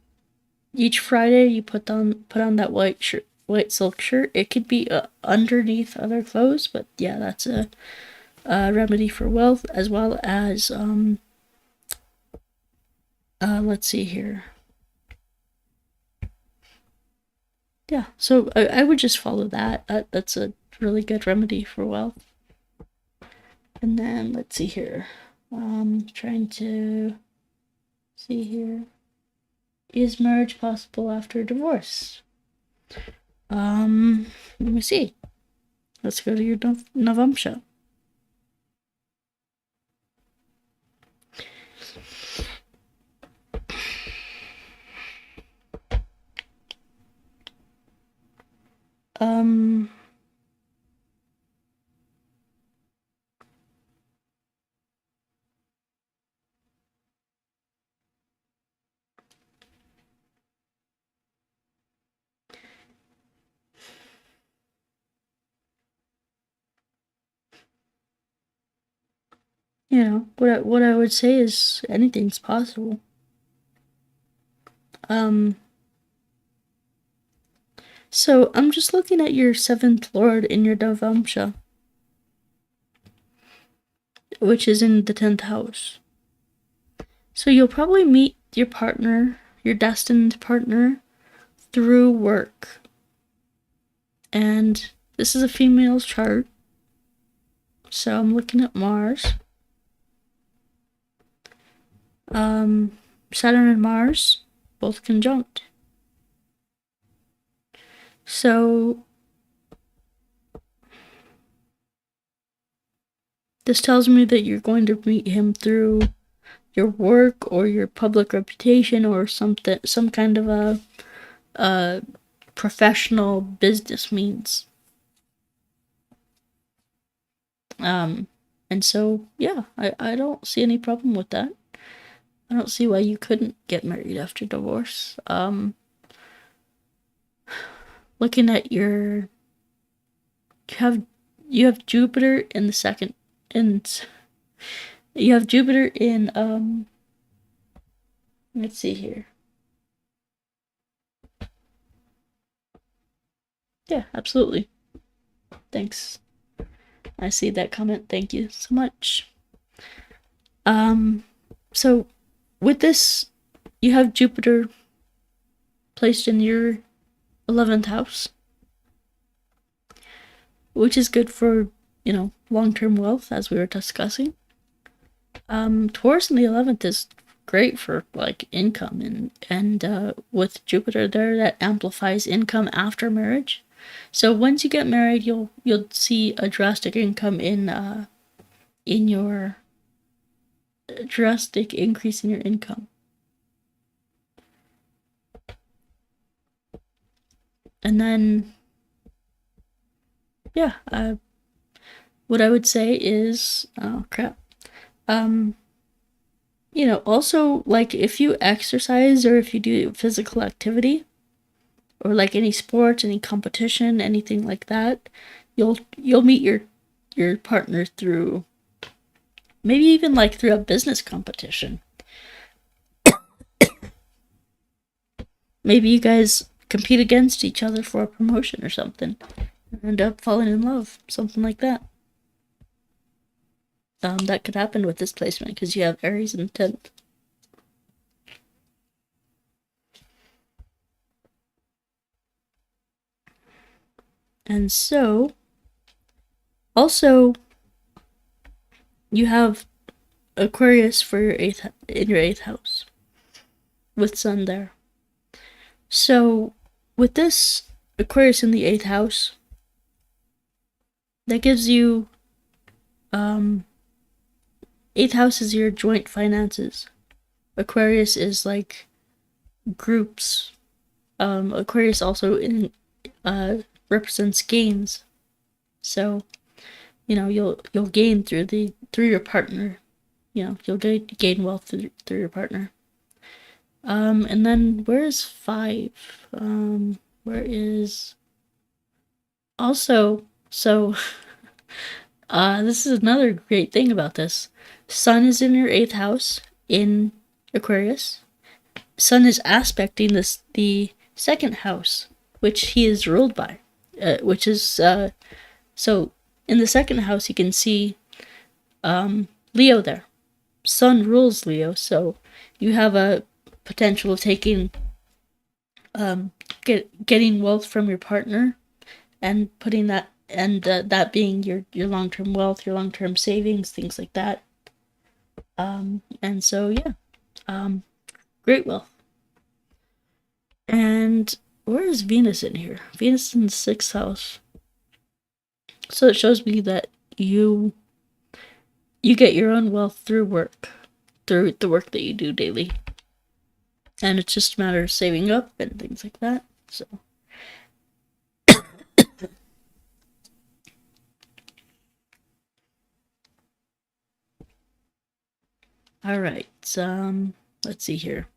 each Friday you put on that white silk shirt. It could be underneath other clothes, but yeah, that's a remedy for wealth, as well as let's see here. Yeah, so I would just follow that. That's a really good remedy for wealth. And then let's see here. Trying to see here. Is marriage possible after divorce? Let me see. Let's go to your Navamsha. You know, what I would say is anything's possible. So I'm just looking at your seventh lord in your Navamsha, which is in the 10th house. So you'll probably meet your partner, your destined partner, through work. And this is a female's chart. So I'm looking at Mars. Saturn and Mars, both conjunct. So this tells me that you're going to meet him through your work or your public reputation or some kind of a professional business means. And so yeah, I don't see any problem with that. I don't see why you couldn't get married after divorce. Looking at your, you have Jupiter in the second, and you have Jupiter in let's see here. Yeah, absolutely. Thanks. I see that comment. Thank you so much. So with this, you have Jupiter placed in your 11th house, which is good for, you know, long-term wealth, as we were discussing. Taurus in the 11th is great for like income, and with Jupiter there, that amplifies income after marriage. So once you get married, you'll see a drastic drastic increase in your income. And then, yeah, what I would say is, oh crap, also, like, if you exercise or if you do physical activity, or like any sports, any competition, anything like that, you'll meet your partner through, maybe even like through a business competition. Maybe you guys compete against each other for a promotion or something, and end up falling in love, something like that. That could happen with this placement because you have Aries in the 10th. And so, also, you have Aquarius for in your 8th house, with Sun there. So, with this Aquarius in the 8th house, that gives you, 8th house is your joint finances. Aquarius is like groups. Aquarius also represents gains. So, you'll gain through your partner. You'll gain wealth through your partner. And then where is 5? Where is also, so this is another great thing about this. Sun is in your 8th house in Aquarius. Sun is aspecting the 2nd house, which he is ruled by, which is so in the 2nd house you can see Leo there. Sun rules Leo, so you have a potential of taking getting wealth from your partner and putting that, and that being your long-term wealth, your long-term savings, things like that. And so yeah, great wealth. And where is Venus in here? Venus in the 6th house. So it shows me that you get your own wealth through work, through the work that you do daily. And it's just a matter of saving up and things like that. So all right. Let's see here.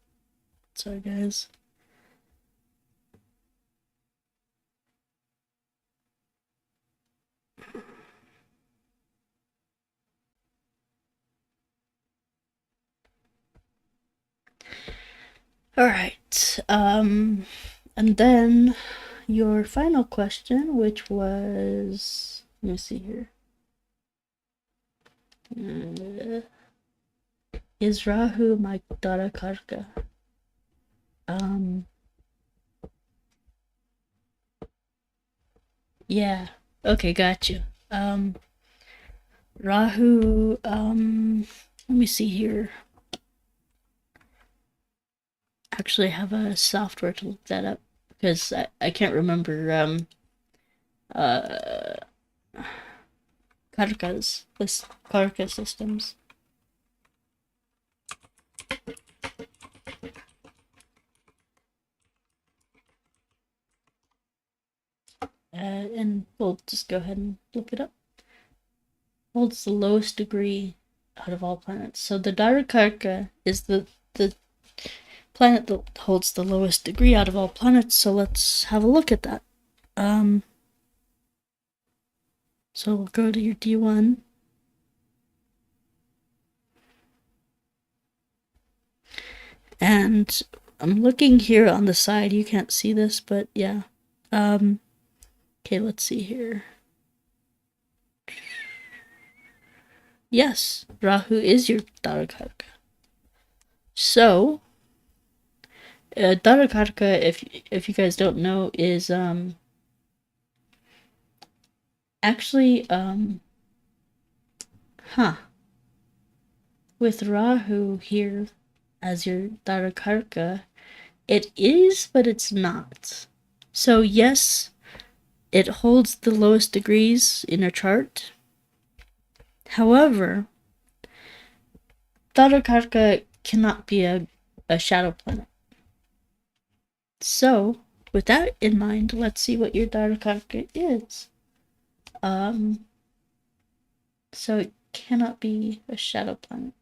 Sorry, guys. All right. And then your final question, which was, let me see here. Is Rahu my Dara Karka? Yeah. Okay, got you. Rahu, let me see here. Actually, I have a software to look that up because I can't remember Karka systems. And we'll just go ahead and look it up. Holds the lowest degree out of all planets. So the Darakarka is the planet that holds the lowest degree out of all planets. So let's have a look at that. So we'll go to your D1. And I'm looking here on the side. You can't see this, but yeah. Okay, let's see here. Yes, Rahu is your Darakarka. So, Darakarka, if you guys don't know, is actually with Rahu here as your Darakarka, it is, but it's not. So yes, it holds the lowest degrees in a chart. However, Dharmakarka cannot be a shadow planet. So, with that in mind, let's see what your Dharmakarka is. So it cannot be a shadow planet.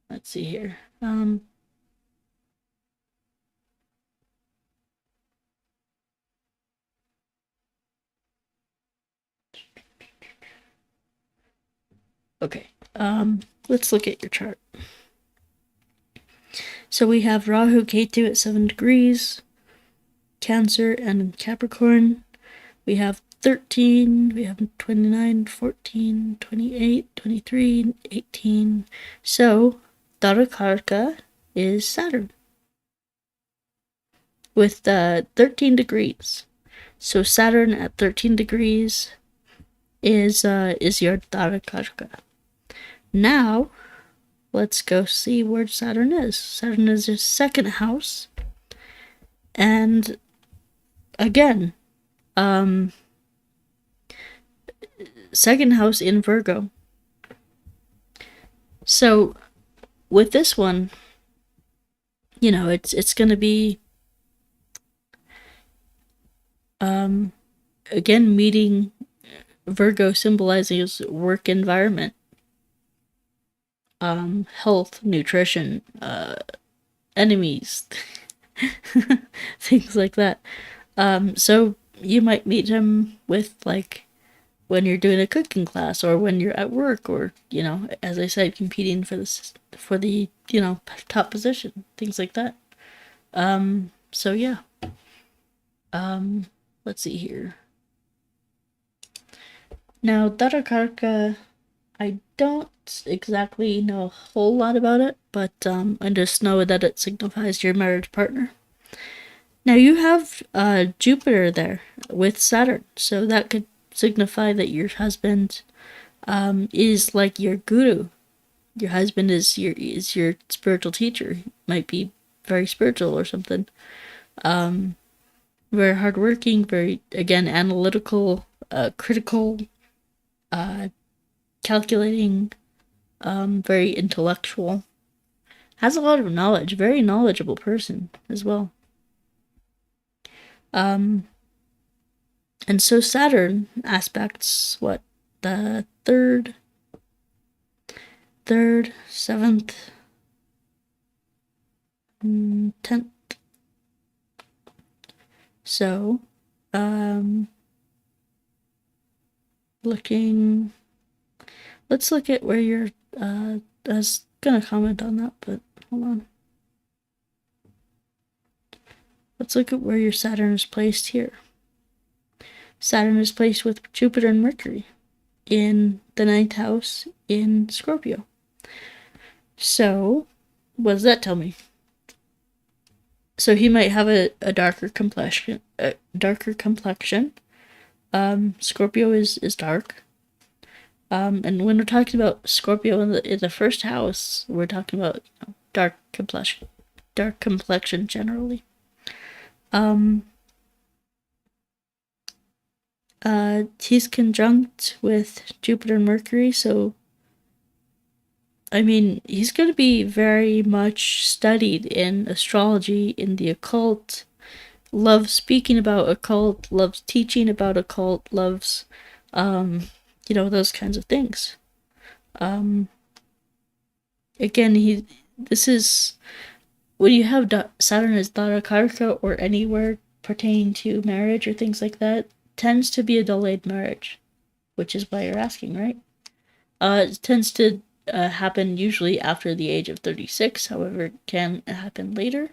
Let's see here. Okay. Let's look at your chart. So we have Rahu Ketu at 7 degrees, Cancer and Capricorn. We have 13, we have 29, 14, 28, 23, 18. So Dharmakarka is Saturn with 13 degrees. So Saturn at 13 degrees is your Dharmakarka. Now, let's go see where Saturn is. Saturn is your second house. And again, second house in Virgo. So with this one, you know, it's going to be again meeting Virgo symbolizing his work environment, health, nutrition, enemies, things like that. So you might meet him with, like, when you're doing a cooking class, or when you're at work, or, you know, as I said, competing for the you know, top position, things like that. So yeah. Let's see here. Now, Dharmakarka, I don't exactly know a whole lot about it, but I just know that it signifies your marriage partner. Now, you have Jupiter there with Saturn, so that could signify that your husband is like your guru. Your husband is your spiritual teacher. He might be very spiritual or something. Very hardworking, very, again, analytical, critical, calculating, very intellectual. Has a lot of knowledge. Very knowledgeable person as well. And so Saturn aspects what? The third, 7th, 10th. So, let's look at where you're, I was gonna comment on that, but hold on. Let's look at where your Saturn is placed here. Saturn is placed with Jupiter and Mercury in the 9th house in Scorpio. So, what does that tell me? So he might have a darker complexion. Scorpio is dark. And when we're talking about Scorpio in the first house, we're talking about, you know, dark complexion generally. He's conjunct with Jupiter and Mercury, so I mean, he's going to be very much studied in astrology, in the occult, loves speaking about occult, loves teaching about occult, loves, you know, those kinds of things. Again, this is, when you have Saturn as Dharmakarka or anywhere pertaining to marriage or things like that, tends to be a delayed marriage, which is why you're asking, right? It tends to happen usually after the age of 36. However, it can happen later.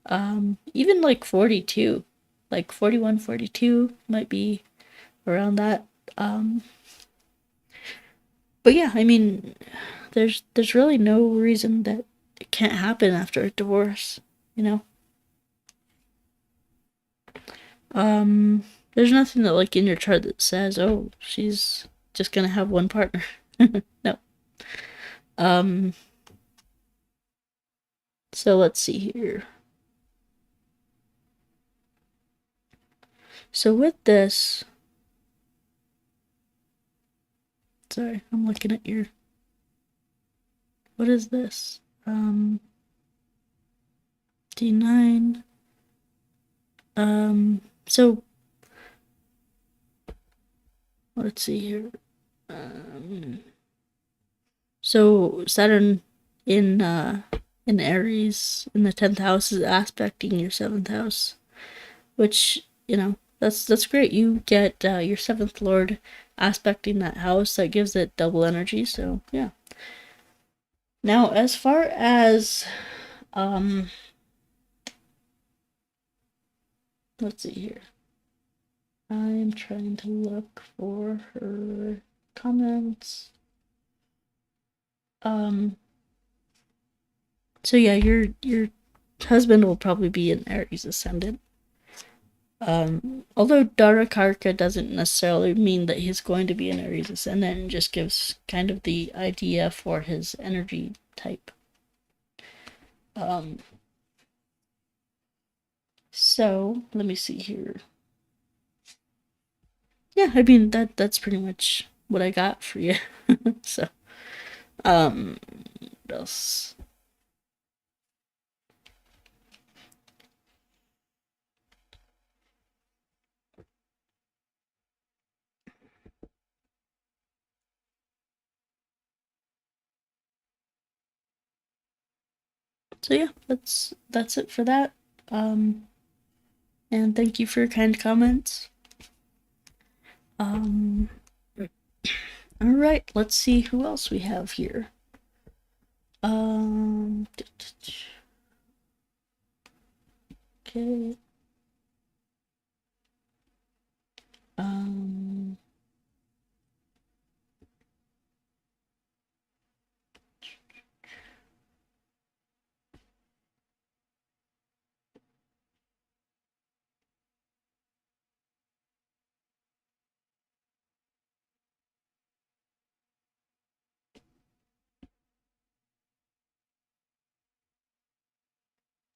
Even like 42, like 41, 42 might be around that. But yeah, I mean, there's really no reason that it can't happen after a divorce, you know? There's nothing that, like, in your chart that says, oh, she's just gonna have one partner. No. So let's see here. So with this, sorry, I'm looking at your, what is this? D9. So let's see here. So Saturn in Aries in the 10th house is aspecting your 7th house, which, you know, that's great. You get your 7th lord aspecting that house. That gives it double energy. So yeah. Now, as far as let's see here. I'm trying to look for her comments. So yeah, your husband will probably be an Aries ascendant. Although Darakarka doesn't necessarily mean that he's going to be an Aries ascendant, and just gives kind of the idea for his energy type. So let me see here. Yeah, I mean that's pretty much what I got for you. So, what else? So yeah, that's it for that. And thank you for your kind comments. All right, let's see who else we have here. Okay.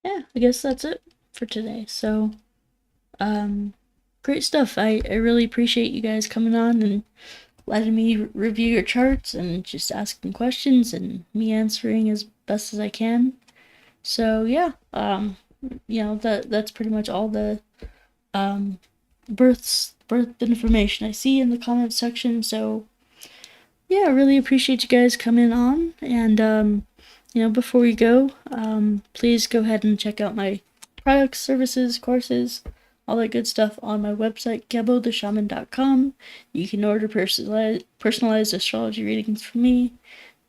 Yeah, I guess that's it for today. So, great stuff. I really appreciate you guys coming on and letting me review your charts and just asking questions and me answering as best as I can. So yeah, you know, that's pretty much all the birth information I see in the comment section. So yeah, I really appreciate you guys coming on. And you know, before we go, please go ahead and check out my products, services, courses, all that good stuff on my website, GeboTheShaman.com. You can order personalized astrology readings from me,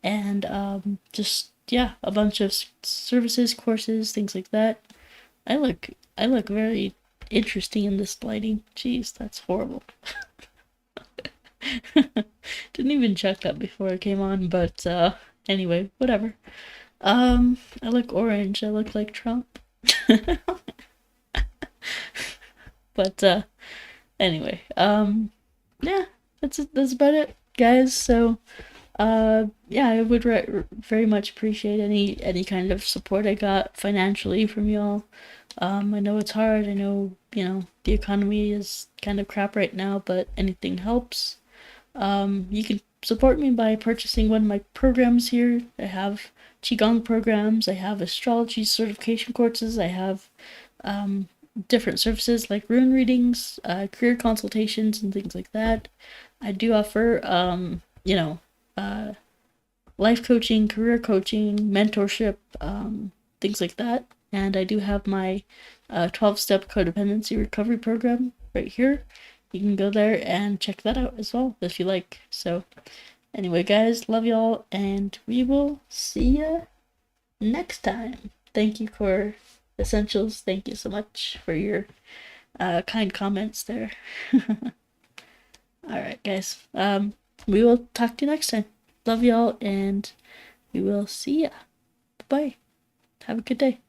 and just yeah, a bunch of services, courses, things like that. I look very interesting in this lighting. Jeez, that's horrible. Didn't even check that before I came on, but anyway, whatever. I look orange. I look like Trump. But anyway, yeah, that's about it, guys. So yeah, I would very much appreciate any kind of support I got financially from y'all. I know it's hard. I know, you know, the economy is kind of crap right now, but anything helps. You can support me by purchasing one of my programs here. I have Qigong programs, I have astrology certification courses, I have different services like rune readings, career consultations, and things like that. I do offer, you know, life coaching, career coaching, mentorship, things like that. And I do have my 12-step codependency recovery program right here. You can go there and check that out as well if you like. So anyway, guys, love y'all, and we will see ya next time. Thank you for Essentials. Thank you so much for your kind comments there. All right, guys. We will talk to you next time. Love y'all, and we will see ya. Bye. Have a good day.